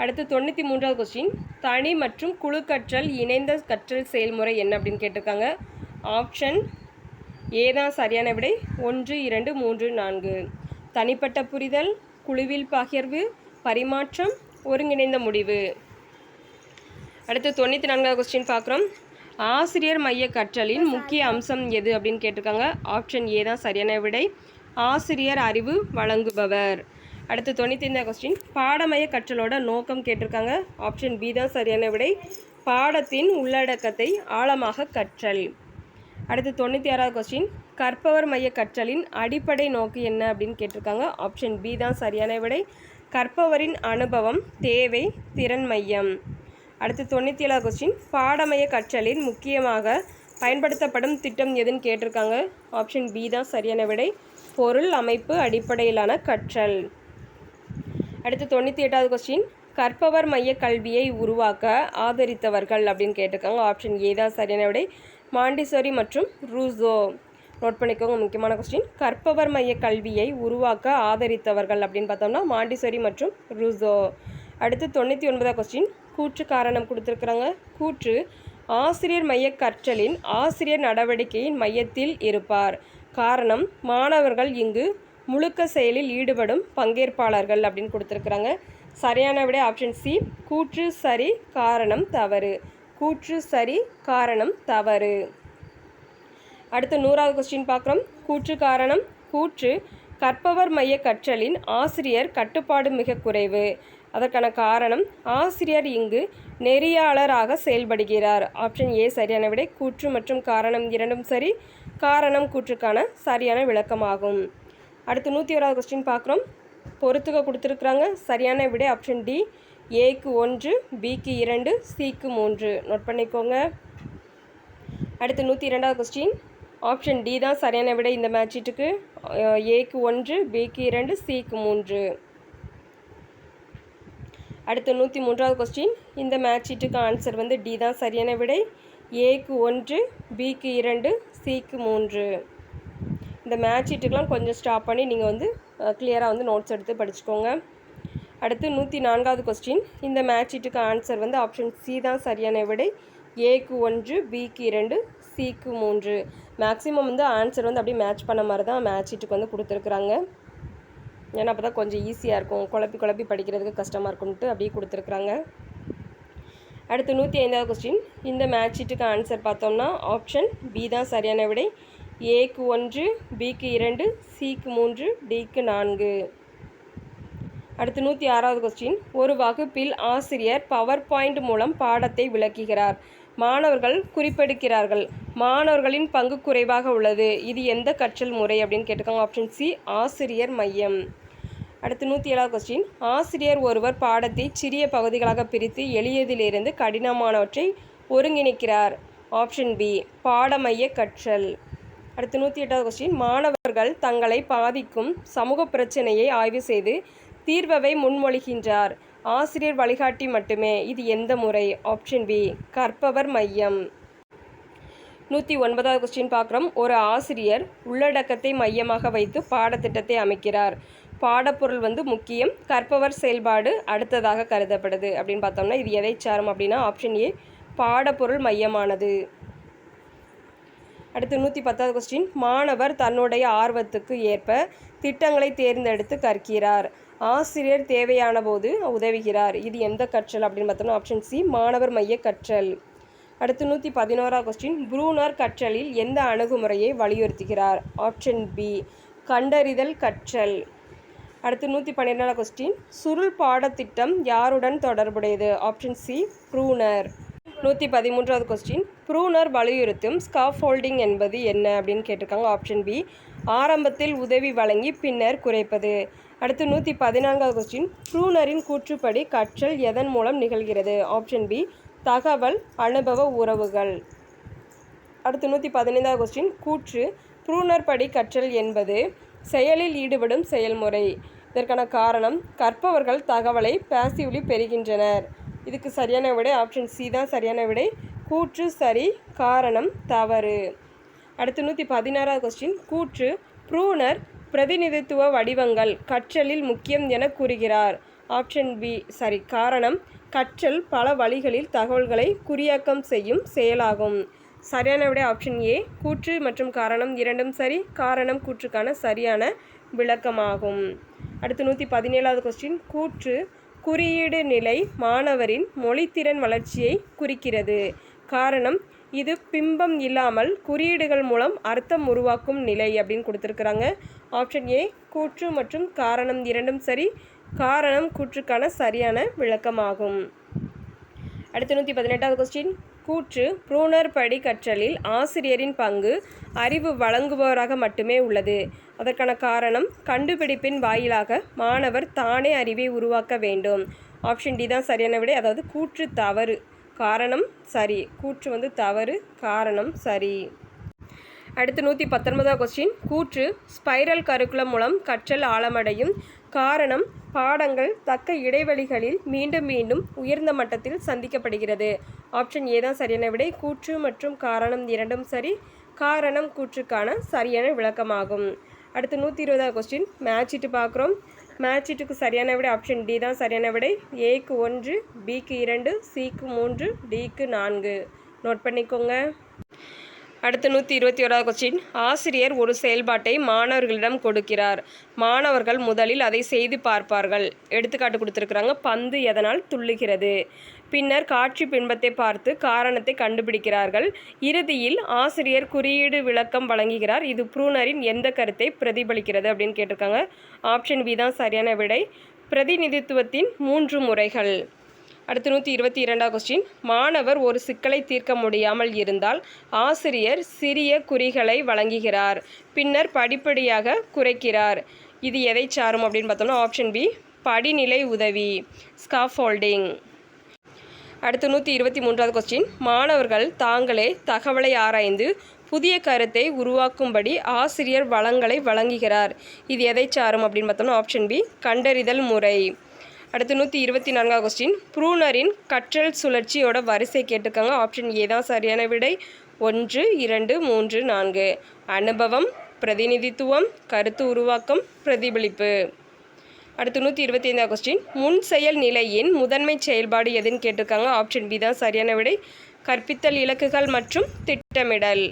அடுத்து 93வது கொஸ்டின், தனி மற்றும் குழு கற்றல் இணைந்த கற்றல் செயல்முறை என்ன அப்படின்னு கேட்டிருக்காங்க. ஆப்ஷன் ஏ தான் சரியான விடை. 1 2 3 4. தனிப்பட்ட புரிதல், குழுவில் பகிர்வு, பரிமாற்றம், ஒருங்கிணைந்த முடிவு. அடுத்து 94வது கொஸ்டின் பார்க்குறோம். ஆசிரியர் மைய கற்றலின் முக்கிய அம்சம் எது அப்படின்னு கேட்டிருக்காங்க. ஆப்ஷன் ஏ தான் சரியான விடை. ஆசிரியர் அறிவு வழங்குபவர். அடுத்து 95வது கொஸ்டின், பாடமைய கற்றலோட நோக்கம் கேட்டிருக்காங்க. ஆப்ஷன் பி தான் சரியான விடை. பாடத்தின் உள்ளடக்கத்தை ஆழமாக கற்றல். அடுத்து 96வது கொஸ்டின், கற்பவர் மைய கற்றலின் அடிப்படை நோக்கு என்ன அப்படின்னு கேட்டிருக்காங்க. ஆப்ஷன் பி தான் சரியான விடை. கற்பவரின் அனுபவம், தேவை, திறன் மையம். அடுத்து 97வது கொஸ்டின், பாடமைய கற்றலின் முக்கியமாக பயன்படுத்தப்படும் திட்டம் எதுன்னு கேட்டிருக்காங்க. ஆப்ஷன் பி தான் சரியான விடை. பொருள் அமைப்பு அடிப்படையிலான கற்றல். அடுத்து 98வது கொஸ்டின், கற்பவர் மைய கல்வியை உருவாக்க ஆதரித்தவர்கள் அப்படின்னு கேட்டிருக்காங்க. ஆப்ஷன் ஏ தான் சரியான விடை. மாண்டிசோரி மற்றும் ரூசோ. நோட் பண்ணிக்கோங்க, முக்கியமான கொஸ்டின். கற்பவர் மைய கல்வியை உருவாக்க ஆதரித்தவர்கள் அப்படின்னு பார்த்தோம்னா மாண்டிசோரி மற்றும் ரூசோ. அடுத்து 99வது கொஸ்டின், கூற்று காரணம் கொடுத்துருக்குறாங்க. கூற்று, ஆசிரியர் மைய கற்றலின் ஆசிரியர் நடவடிக்கையின் மையத்தில் இருப்பார். காரணம், மாணவர்கள் இங்கு முழுக்க செயலில் ஈடுபடும் பங்கேற்பாளர்கள் அப்படின்னு கொடுத்துருக்குறாங்க. சரியான விடை ஆப்ஷன் சி கூற்று சரி, காரணம் தவறு. கூற்று சரி, காரணம் தவறு. அடுத்து 100வது கொஸ்டின் பார்க்குறோம். கூற்று காரணம். கூற்று, கற்பவர் மைய கற்றலின் ஆசிரியர் கட்டுப்பாடு மிக குறைவு. அதற்கான காரணம், ஆசிரியர் இங்கு நெறியாளராக செயல்படுகிறார். ஆப்ஷன் ஏ சரியான விடை. கூற்று மற்றும் காரணம் இரண்டும் சரி. காரணம் கூற்றுக்கான சரியான விளக்கமாகும். அடுத்து 101வது கொஸ்டின் பார்க்குறோம். பொறுத்துக்க கொடுத்துருக்குறாங்க. சரியான விடை ஆப்ஷன் டி. ஏக்கு 1, பிக்கு 2, சிக்கு 3. நோட் பண்ணிக்கோங்க. அடுத்து 102வது கொஸ்டின், ஆப்ஷன் டி தான் சரியான விடை. இந்த மேட்ச் ஷீட்டுக்கு ஏக்கு 1, பிக்கு 2, சிக்கு 3. அடுத்து 103வது கொஸ்டின், இந்த மேட்ச் ஷீட்டுக்கு ஆன்சர் வந்து டி தான் சரியான விடை. ஏக்கு 1, பிக்கு 2, சிக்கு 3. இந்த மேட்ச் ஷீட்டுக்கெலாம் கொஞ்சம் ஸ்டாப் பண்ணி நீங்கள் வந்து கிளியராக வந்து நோட்ஸ் எடுத்து படிச்சுக்கோங்க. அடுத்து 104வது கொஸ்டின், இந்த மேட்ச் ஷீட்டுக்கு ஆன்சர் வந்து ஆப்ஷன் சி தான் சரியான விடை. ஏக்கு 1, பிக்கு 2, சிக்கு 3. மேக்ஸிமம் வந்து ஆன்சர் வந்து அப்படியே மேட்ச் பண்ண மாதிரி தான் மேட்ச் ஷீட்டுக்கு வந்து கொடுத்துருக்குறாங்க. ஏன்னா அப்போ தான் கொஞ்சம் ஈஸியாக இருக்கும், குழப்பி படிக்கிறதுக்கு கஷ்டமாக இருக்கும்ட்டு அப்படியே கொடுத்துருக்குறாங்க. அடுத்து 105வது கொஸ்டின், இந்த மேட்ச் ஷீட்டுக்கு ஆன்சர் பார்த்தோம்னா ஆப்ஷன் பி தான் சரியான விடை. ஏக்கு 1, பிக்கு 2, சிக்கு 3, டிக்கு 4. அடுத்து 106வது கொஸ்டின், ஒரு வகுப்பில் ஆசிரியர் பவர் பாயிண்ட் மூலம் பாடத்தை விளக்குகிறார். மாணவர்கள் குறிப்பெடுக்கிறார்கள். மாணவர்களின் பங்கு குறைவாக உள்ளது. இது எந்த கற்றல் முறை அப்படின்னு கேட்டிருக்காங்க. ஆப்ஷன் சி ஆசிரியர் மையம். அடுத்து 107வது கொஸ்டின், ஆசிரியர் ஒருவர் பாடத்தை சிறிய பகுதிகளாக பிரித்து எளியதிலிருந்து கடினமானவற்றை ஒருங்கிணைக்கிறார். ஆப்ஷன் பி பாடமைய கற்றல். அடுத்து 108வது கொஸ்டின், மாணவர்கள் தங்களை பாதிக்கும் சமூக பிரச்சனையை ஆய்வு செய்து தீர்வை முன்மொழிகின்றார். ஆசிரியர் வழிகாட்டி மட்டுமே. இது எந்த முறை? ஆப்ஷன் பி கற்பவர் மையம். 109வது கொஸ்டின் பார்க்குறோம். ஒரு ஆசிரியர் உள்ளடக்கத்தை மையமாக வைத்து பாடத்திட்டத்தை அமைக்கிறார். பாடப்பொருள் முக்கியம், கற்பவர் செயல்பாடு அடுத்ததாக கருதப்படுது அப்படின்னு பார்த்தோம்னா இது எதை சாரும் அப்படின்னா ஆப்ஷன் ஏ பாடப்பொருள் மையமானது. அடுத்து 110வது கொஸ்டின். மாணவர் தன்னுடைய ஆர்வத்துக்கு ஏற்ப திட்டங்களை தேர்ந்தெடுத்து கற்கிறார். ஆசிரியர் தேவையான போது உதவுகிறார். இது எந்த கற்றல் அப்படின்னு பார்த்தோம்னா ஆப்ஷன் சி மாணவர் மைய கற்றல். அடுத்து 111வது கொஸ்டின். ப்ரூனர் கற்றலில் எந்த அணுகுமுறையை வலியுறுத்துகிறார்? ஆப்ஷன் பி கண்டறிதல் கற்றல். அடுத்து 112வது கொஸ்டின். சுருள் பாடத்திட்டம் யாருடன் தொடர்புடையது? Option C Bruner. 113வது கொஸ்டின். ப்ரூனர் வலியுறுத்தும் ஸ்காஃபோல்டிங் என்பது என்ன அப்படின்னு கேட்டிருக்காங்க. ஆப்ஷன் பி ஆரம்பத்தில் உதவி வழங்கி பின்னர் குறைப்பது. அடுத்து 114வது கொஸ்டின். ப்ரூனரின் கூற்றுப்படி கற்றல் எதன் மூலம் நிகழ்கிறது? ஆப்ஷன் பி தகவல் அனுபவ உறவுகள். அடுத்து 115வது கொஸ்டின். கூற்று ப்ரூனர் படி கற்றல் என்பது செயலில் ஈடுபடும் செயல்முறை. இதற்கான காரணம் கற்பவர்கள் தகவலை பாசிவ்லி பெறுகின்றனர். இதுக்கு சரியான விடை ஆப்ஷன் சி தான் சரியான விடை. கூற்று சரி, காரணம் தவறு. அடுத்து 116வது கொஸ்டின். கூற்று ப்ரூனர் பிரதிநிதித்துவ வடிவங்கள் கற்றலில் முக்கியம் என கூறுகிறார். ஆப்ஷன் பி சரி, காரணம் கற்றல் பல வழிகளில் தகவல்களை குறியாக்கம் செய்யும் செயலாகும். சரியான விடை ஆப்ஷன் ஏ கூற்று மற்றும் காரணம் இரண்டும் சரி, காரணம் கூற்றுக்கான சரியான விளக்கமாகும். அடுத்து 117வது கொஸ்டின். கூற்று குறியீடு நிலை மாணவரின் மொழித்திறன் வளர்ச்சியை குறிக்கிறது. காரணம் இது பிம்பம் இல்லாமல் குறியீடுகள் மூலம் அர்த்தம் உருவாக்கும் நிலை அப்படின்னு கொடுத்துருக்குறாங்க. ஆப்ஷன் ஏ கூற்று மற்றும் காரணம் இரண்டும் சரி, காரணம் கூற்றுக்கான சரியான விளக்கமாகும். அடுத்து 118வது கொஸ்டின். கூற்று ப்ரூனர் படி கற்றலில் ஆசிரியரின் பங்கு அறிவு வழங்குபவராக மட்டுமே உள்ளது. அதற்கான காரணம் கண்டுபிடிப்பின் வாயிலாக மாணவர் தானே அறிவை உருவாக்க வேண்டும். ஆப்ஷன் டி தான் சரியான விடை. அதாவது கூற்று தவறு, காரணம் சரி. கூற்று தவறு, காரணம் சரி. அடுத்து 119வது கொஸ்டின். கூற்று ஸ்பைரல் கரிக்குலம் மூலம் கற்றல் ஆழமடையும். காரணம் பாடங்கள் தக்க இடைவெளிகளில் மீண்டும் மீண்டும் உயர்ந்த மட்டத்தில் சந்திக்கப்படுகிறது. ஆப்ஷன் ஏ தான் சரியான விடை. கூற்று மற்றும் காரணம் இரண்டும் சரி, காரணம் கூற்றுக்கான சரியான விளக்கமாகும். அடுத்து 120வது கொஸ்டின். மேட்சிட்டு பார்க்குறோம். மேட்சிட்டுக்கு சரியான விடை ஆப்ஷன் டி தான் சரியான விடை. ஏக்கு 1, பிக்கு 2, சிக்கு 3, டிக்கு 4. நோட் பண்ணிக்கோங்க. அடுத்து 121வது கொஸ்டின். ஆசிரியர் ஒரு செயல்பாட்டை மாணவர்களிடம் கொடுக்கிறார். மாணவர்கள் முதலில் அதை செய்து பார்ப்பார்கள். எடுத்துக்காட்டு கொடுத்துருக்குறாங்க. பந்து எதனால் துள்ளுகிறது. பின்னர் காட்சி பின்பத்தை பார்த்து காரணத்தை கண்டுபிடிக்கிறார்கள். இறுதியில் ஆசிரியர் குறியீடு விளக்கம் வழங்குகிறார். இது ப்ரூனரின் எந்த கருத்தை பிரதிபலிக்கிறது அப்படின்னு கேட்டிருக்காங்க. ஆப்ஷன் பி தான் சரியான விடை. பிரதிநிதித்துவத்தின் 3 முறைகள். அடுத்து 122வது கொஸ்டின். மாணவர் ஒரு சிக்கலை தீர்க்க முடியாமல் இருந்தால் ஆசிரியர் சிறிய குறிகளை வழங்குகிறார். பின்னர் படிப்படியாக குறைக்கிறார். இது எதை சாரும் அப்படின்னு பார்த்தோம்னா ஆப்ஷன் பி படிநிலை உதவி, ஸ்காஃபோல்டிங். அடுத்து 123வது கொஸ்டின். மாணவர்கள் தாங்களே தகவலை ஆராய்ந்து புதிய கருத்தை உருவாக்கும்படி ஆசிரியர் வளங்களை வழங்குகிறார். இது எதை சாரும் அப்படின்னு பார்த்தோம்னா ஆப்ஷன் பி கண்டறிதல் முறை. அடுத்து 124வது கொஸ்டின். ப்ரூனரின் கற்றல் சுழற்சியோட வரிசை கேட்டிருக்காங்க. ஆப்ஷன் ஏ தான் சரியான விடை. 1, 2, 3, 4. அனுபவம், பிரதிநிதித்துவம், கருத்து உருவாக்கம், பிரதிபலிப்பு. அடுத்து 125வது கொஸ்டின். முன் செயல் நிலையின் முதன்மை செயல்பாடு எதுன்னு கேட்டிருக்காங்க. ஆப்ஷன் பி தான் சரியான விடை. கற்பித்தல் இலக்குகள் மற்றும் திட்டமிடல்.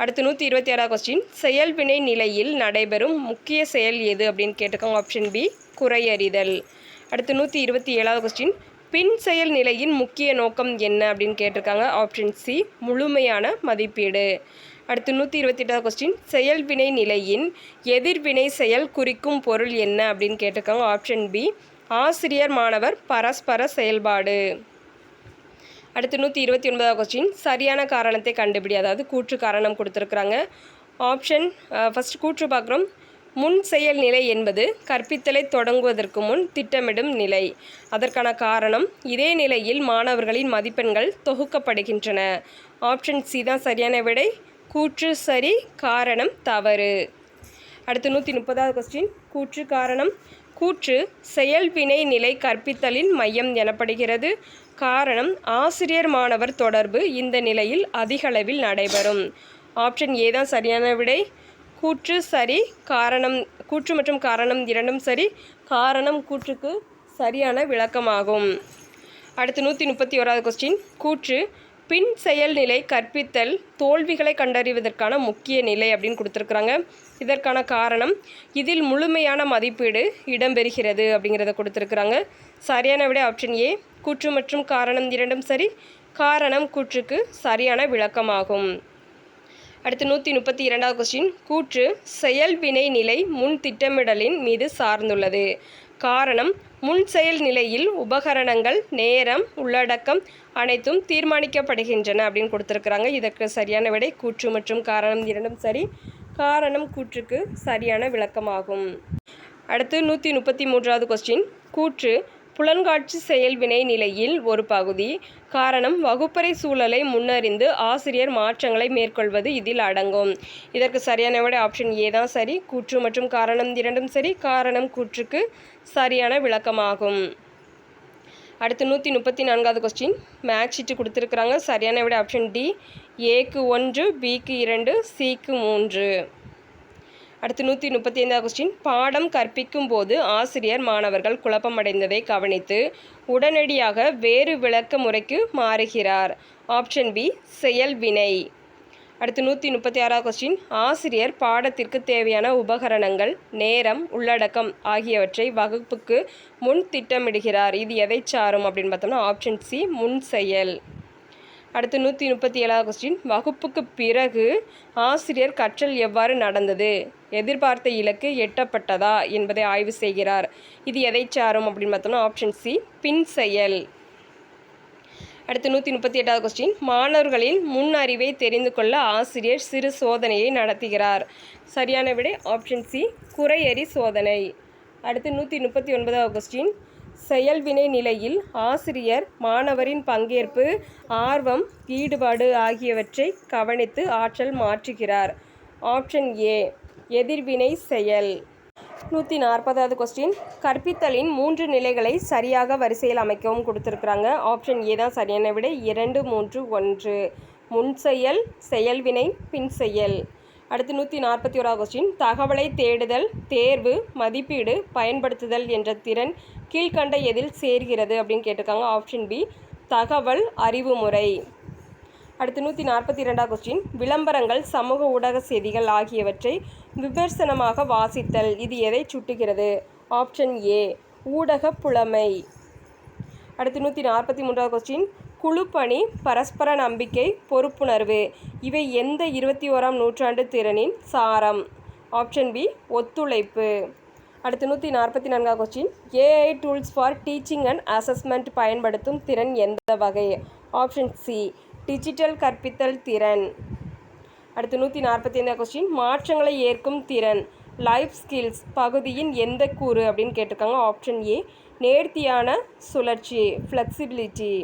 அடுத்து 126வது கொஸ்டின். செயல்வினை நிலையில் நடைபெறும் முக்கிய செயல் எது அப்படின்னு கேட்டிருக்காங்க. ஆப்ஷன் பி குறையறிதல். அடுத்து 127வது கொஸ்டின். பின் செயல் நிலையின் முக்கிய நோக்கம் என்ன அப்படின்னு கேட்டிருக்காங்க. ஆப்ஷன் சி முழுமையான மதிப்பீடு. அடுத்து 128வது கொஸ்டின். செயல்வினை நிலையின் எதிர்வினை செயல் குறிக்கும் பொருள் என்ன அப்படின்னு கேட்டிருக்காங்க. ஆப்ஷன் பி ஆசிரியர் மாணவர் பரஸ்பர செயல்பாடு. அடுத்து 129வது கொஸ்டின். சரியான காரணத்தை கண்டுபிடி. அதாவது கூற்று காரணம் கொடுத்துருக்குறாங்க. ஆப்ஷன் ஃபஸ்ட் கூற்று பார்க்குறோம். முன் செயல் நிலை என்பது கற்பித்தலை தொடங்குவதற்கு முன் திட்டமிடும் நிலை. அதற்கான காரணம் இதே நிலையில் மாணவர்களின் மதிப்பெண்கள் தொகுக்கப்படுகின்றன. ஆப்ஷன் சி தான் சரியான விடை. கூற்று சரி, காரணம் தவறு. அடுத்து 130வது கொஸ்டின். கூற்று காரணம். கூற்று செயல்வினை நிலை கற்பித்தலின் மையம் எனப்படுகிறது. காரணம் ஆசிரியர் மாணவர் தொடர்பு இந்த நிலையில் அதிகளவில் நடைபெறும். ஆப்ஷன் ஏ தான் சரியான விடை. கூற்று சரி, கூற்று மற்றும் காரணம் இரண்டும் சரி. காரணம் கூற்றுக்கு சரியான விளக்கமாகும். அடுத்து 131வது கொஸ்டின். கூற்று பின் செயல்நிலை கற்பித்தல் தோல்விகளை கண்டறிவதற்கான முக்கிய நிலை அப்படின்னு கொடுத்துருக்குறாங்க. இதற்கான காரணம் இதில் முழுமையான மதிப்பீடு இடம்பெறுகிறது அப்படிங்கிறத கொடுத்துருக்குறாங்க. சரியான விடை ஆப்ஷன் ஏ. கூற்று மற்றும் காரணம் இரண்டும் சரி. காரணம் கூற்றுக்கு சரியான விளக்கமாகும். அடுத்து 132வது கொஸ்டின். கூற்று செயல்வினை நிலை முன் திட்டமிடலின் மீது சார்ந்துள்ளது. காரணம் முன் செயல் நிலையில் உபகரணங்கள், நேரம், உள்ளடக்கம் அனைத்தும் தீர்மானிக்கப்படுகின்றன அப்படின்னு கொடுத்துருக்குறாங்க. இதற்கு சரியான விடை கூற்று மற்றும் காரணம் இரண்டும் சரி. காரணம் கூற்றுக்கு சரியான விளக்கமாகும். அடுத்து 133வது கொஸ்டின். கூற்று புலன்காட்சி செயல்வினை நிலையில் ஒரு பகுதி. காரணம் வகுப்பறை சூழலை முன்னறிந்து ஆசிரியர் மாற்றங்களை மேற்கொள்வது இதில் அடங்கும். இதற்கு சரியான விடை ஆப்ஷன் ஏ தான் சரி. கூற்று மற்றும் காரணம் இரண்டும் சரி. காரணம் கூற்றுக்கு சரியான விளக்கமாகும். அடுத்து 134வது கொஸ்டின். மேக்ஸ் ஷீட்டு கொடுத்துருக்குறாங்க. சரியான விடை ஆப்ஷன் டி. ஏக்கு 1, பிக்கு 2, சிக்கு 3. அடுத்து 135வது கொஸ்டின். பாடம் கற்பிக்கும் போது ஆசிரியர் மாணவர்கள் குழப்பமடைந்ததை கவனித்து உடனடியாக வேறு விளக்க முறைக்கு மாறுகிறார். ஆப்ஷன் பி செயல்வினை. அடுத்து 136வது கொஸ்டின். ஆசிரியர் பாடத்திற்கு தேவையான உபகரணங்கள், நேரம், உள்ளடக்கம் ஆகியவற்றை வகுப்புக்கு முன் திட்டமிடுகிறார். இது எதை சாரும் அப்படின்னு பார்த்தோம்னா ஆப்ஷன் சி முன் செயல். அடுத்து 137வது கொஸ்டின். வகுப்புக்கு பிறகு ஆசிரியர் கற்றல் எவ்வாறு நடந்தது, எதிர்பார்த்த இலக்கு எட்டப்பட்டதா என்பதை ஆய்வு செய்கிறார். இது எதை சாரும் அப்படின்னு பார்த்தோம்னா ஆப்ஷன் சி பின் செயல். அடுத்து 138வது கொஸ்டின். மாணவர்களின் முன் அறிவை தெரிந்து கொள்ள ஆசிரியர் சிறு சோதனையை நடத்துகிறார். சரியான விடை ஆப்ஷன் சி குறையறி சோதனை. அடுத்து 139வது கொஸ்டின். செயல்வினை நிலையில் ஆசிரியர் மாணவரின் பங்கேற்பு, ஆர்வம், ஈடுபாடு ஆகியவற்றை கவனித்து ஆற்றல் மாற்றுகிறார். ஆப்ஷன் ஏ எதிர்வினை செயல். 140வது கொஸ்டின். கற்பித்தலின் 3 நிலைகளை சரியாக வரிசையில் அமைக்கவும் கொடுத்துருக்குறாங்க. ஆப்ஷன் ஏ தான் சரியான விடை. 2, 3, 1. முன் செயல், செயல்வினை, பின் செயல். அடுத்து 141வது கொஸ்டின். தகவலை தேடுதல், தேர்வு, மதிப்பீடு, பயன்படுத்துதல் என்ற திறன் கீழ்கண்ட எதில் சேர்கிறது அப்படின்னு கேட்டிருக்காங்க. ஆப்ஷன் பி தகவல் அறிவு முறை. அடுத்து 142வது கொஸ்டின். விளம்பரங்கள், சமூக ஊடக செய்திகள் ஆகியவற்றை விமர்சனமாக வாசித்தல் இது எதை சுட்டுகிறது? ஆப்ஷன் ஏ ஊடக புலமை. அடுத்து 143வது கொஸ்டின். குழுப்பணி, பரஸ்பர நம்பிக்கை, பொறுப்புணர்வு இவை எந்த 21ஆம் நூற்றாண்டு திறனின் சாரம்? ஆப்ஷன் பி ஒத்துழைப்பு. அடுத்து 144வது question. AI tools for teaching and assessment பயன்படுத்தும் திறன் எந்த வகை? ஆப்ஷன் சி டிஜிட்டல் கற்பித்தல் திறன். அடுத்து 145வது கொஸ்டின். மாற்றங்களை ஏற்கும் திறன், லைஃப் ஸ்கில்ஸ் பகுதியின் எந்த கூறு அப்படின்னு கேட்டிருக்காங்க. ஆப்ஷன் ஏ நேர்த்தியான சுழற்சி, ஃப்ளெக்சிபிலிட்டி.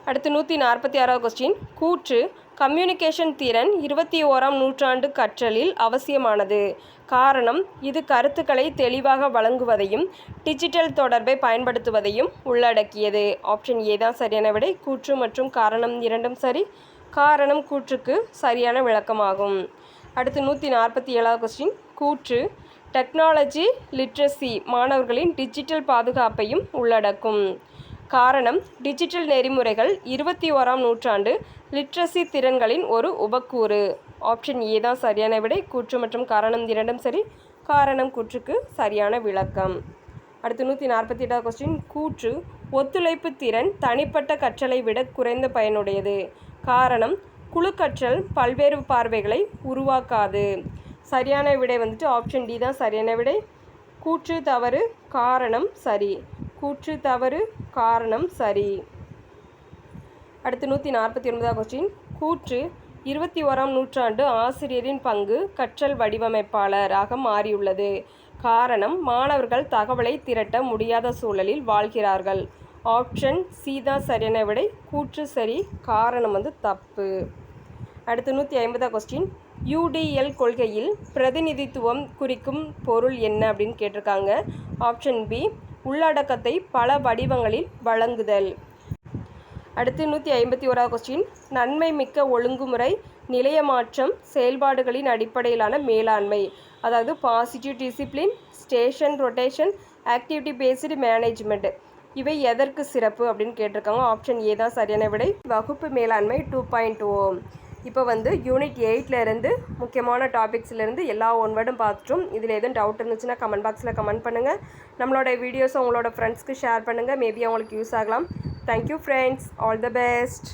அடுத்து 146வது கொஸ்டின். கூற்று கம்யூனிகேஷன் திறன் 21ஆம் நூற்றாண்டு கற்றலில் அவசியமானது. காரணம் இது கருத்துக்களை தெளிவாக வழங்குவதையும் டிஜிட்டல் தொடர்பை பயன்படுத்துவதையும் உள்ளடக்கியது. ஆப்ஷன் ஏ தான் சரியான விடை. கூற்று மற்றும் காரணம் இரண்டும் சரி. காரணம் கூற்றுக்கு சரியான விளக்கமாகும். அடுத்து 147வது கொஸ்டின். கூற்று டெக்னாலஜி லிட்ரஸி மாணவர்களின் டிஜிட்டல் பாதுகாப்பையும் உள்ளடக்கும். காரணம் டிஜிட்டல் நெறிமுறைகள் 21ஆம் நூற்றாண்டு லிட்ரஸி திறன்களின் ஒரு உபக்கூறு. ஆப்ஷன் ஏ தான் சரியான விடை. கூற்று மற்றும் காரணம் இரண்டும் சரி. காரணம் கூற்றுக்கு சரியான விளக்கம். அடுத்து 148வது கொஸ்டின். கூற்று ஒத்துழைப்பு திறன் தனிப்பட்ட கற்றலை விட குறைந்த பயனுடையது. காரணம் குழு கற்றல் பல்வேறு பார்வைகளை உருவாக்காது. சரியான விடை வந்துட்டு ஆப்ஷன் டி தான் சரியான விடை. கூற்று தவறு, காரணம் சரி. கூற்று தவறு, காரணம் சரி. அடுத்து 149வது கொஸ்டின். கூற்று 21ஆம் நூற்றாண்டு ஆசிரியரின் பங்கு கற்றல் வடிவமைப்பாளராக மாறியுள்ளது. காரணம் மாணவர்கள் தகவலை திரட்ட முடியாத சூழலில் வாழ்கிறார்கள். ஆப்ஷன் சி தான் சரியான விடை. கூற்று சரி, காரணம் தப்பு. அடுத்து 150வது கொஸ்டின். யூடிஎல் கொள்கையில் பிரதிநிதித்துவம் குறிக்கும் பொருள் என்ன அப்படின்னு கேட்டிருக்காங்க. ஆப்ஷன் பி, உள்ளடக்கத்தை பல வடிவங்களில் வழங்குதல். அடுத்து 151வது கொஸ்டின், நன்மை மிக்க ஒழுங்குமுறை நிலையமாற்றம் செயல்பாடுகளின் அடிப்படையிலான மேலாண்மை, அதாவது positive discipline, station rotation, activity based management, இவை எதற்கு சிறப்பு அப்படின்னு கேட்டிருக்காங்க. ஆப்ஷன் ஏ தான் சரியான விடை. வகுப்பு மேலாண்மை 2.0. இப்போ வந்து யூனிட் 8லேருந்து முக்கியமான டாபிக்ஸ்லேருந்து எல்லா ஒன் வேர்டும் பார்த்துட்டோம். இதில் எதுவும் டவுட் இருந்துச்சுன்னா கமெண்ட் பாக்ஸில் கமெண்ட் பண்ணுங்கள். நம்மளோட வீடியோஸை உங்களோட ஃப்ரெண்ட்ஸ்க்கு ஷேர் பண்ணுங்கள். மேபி அவங்களுக்கு யூஸ் ஆகலாம். Thank you friends. All the best.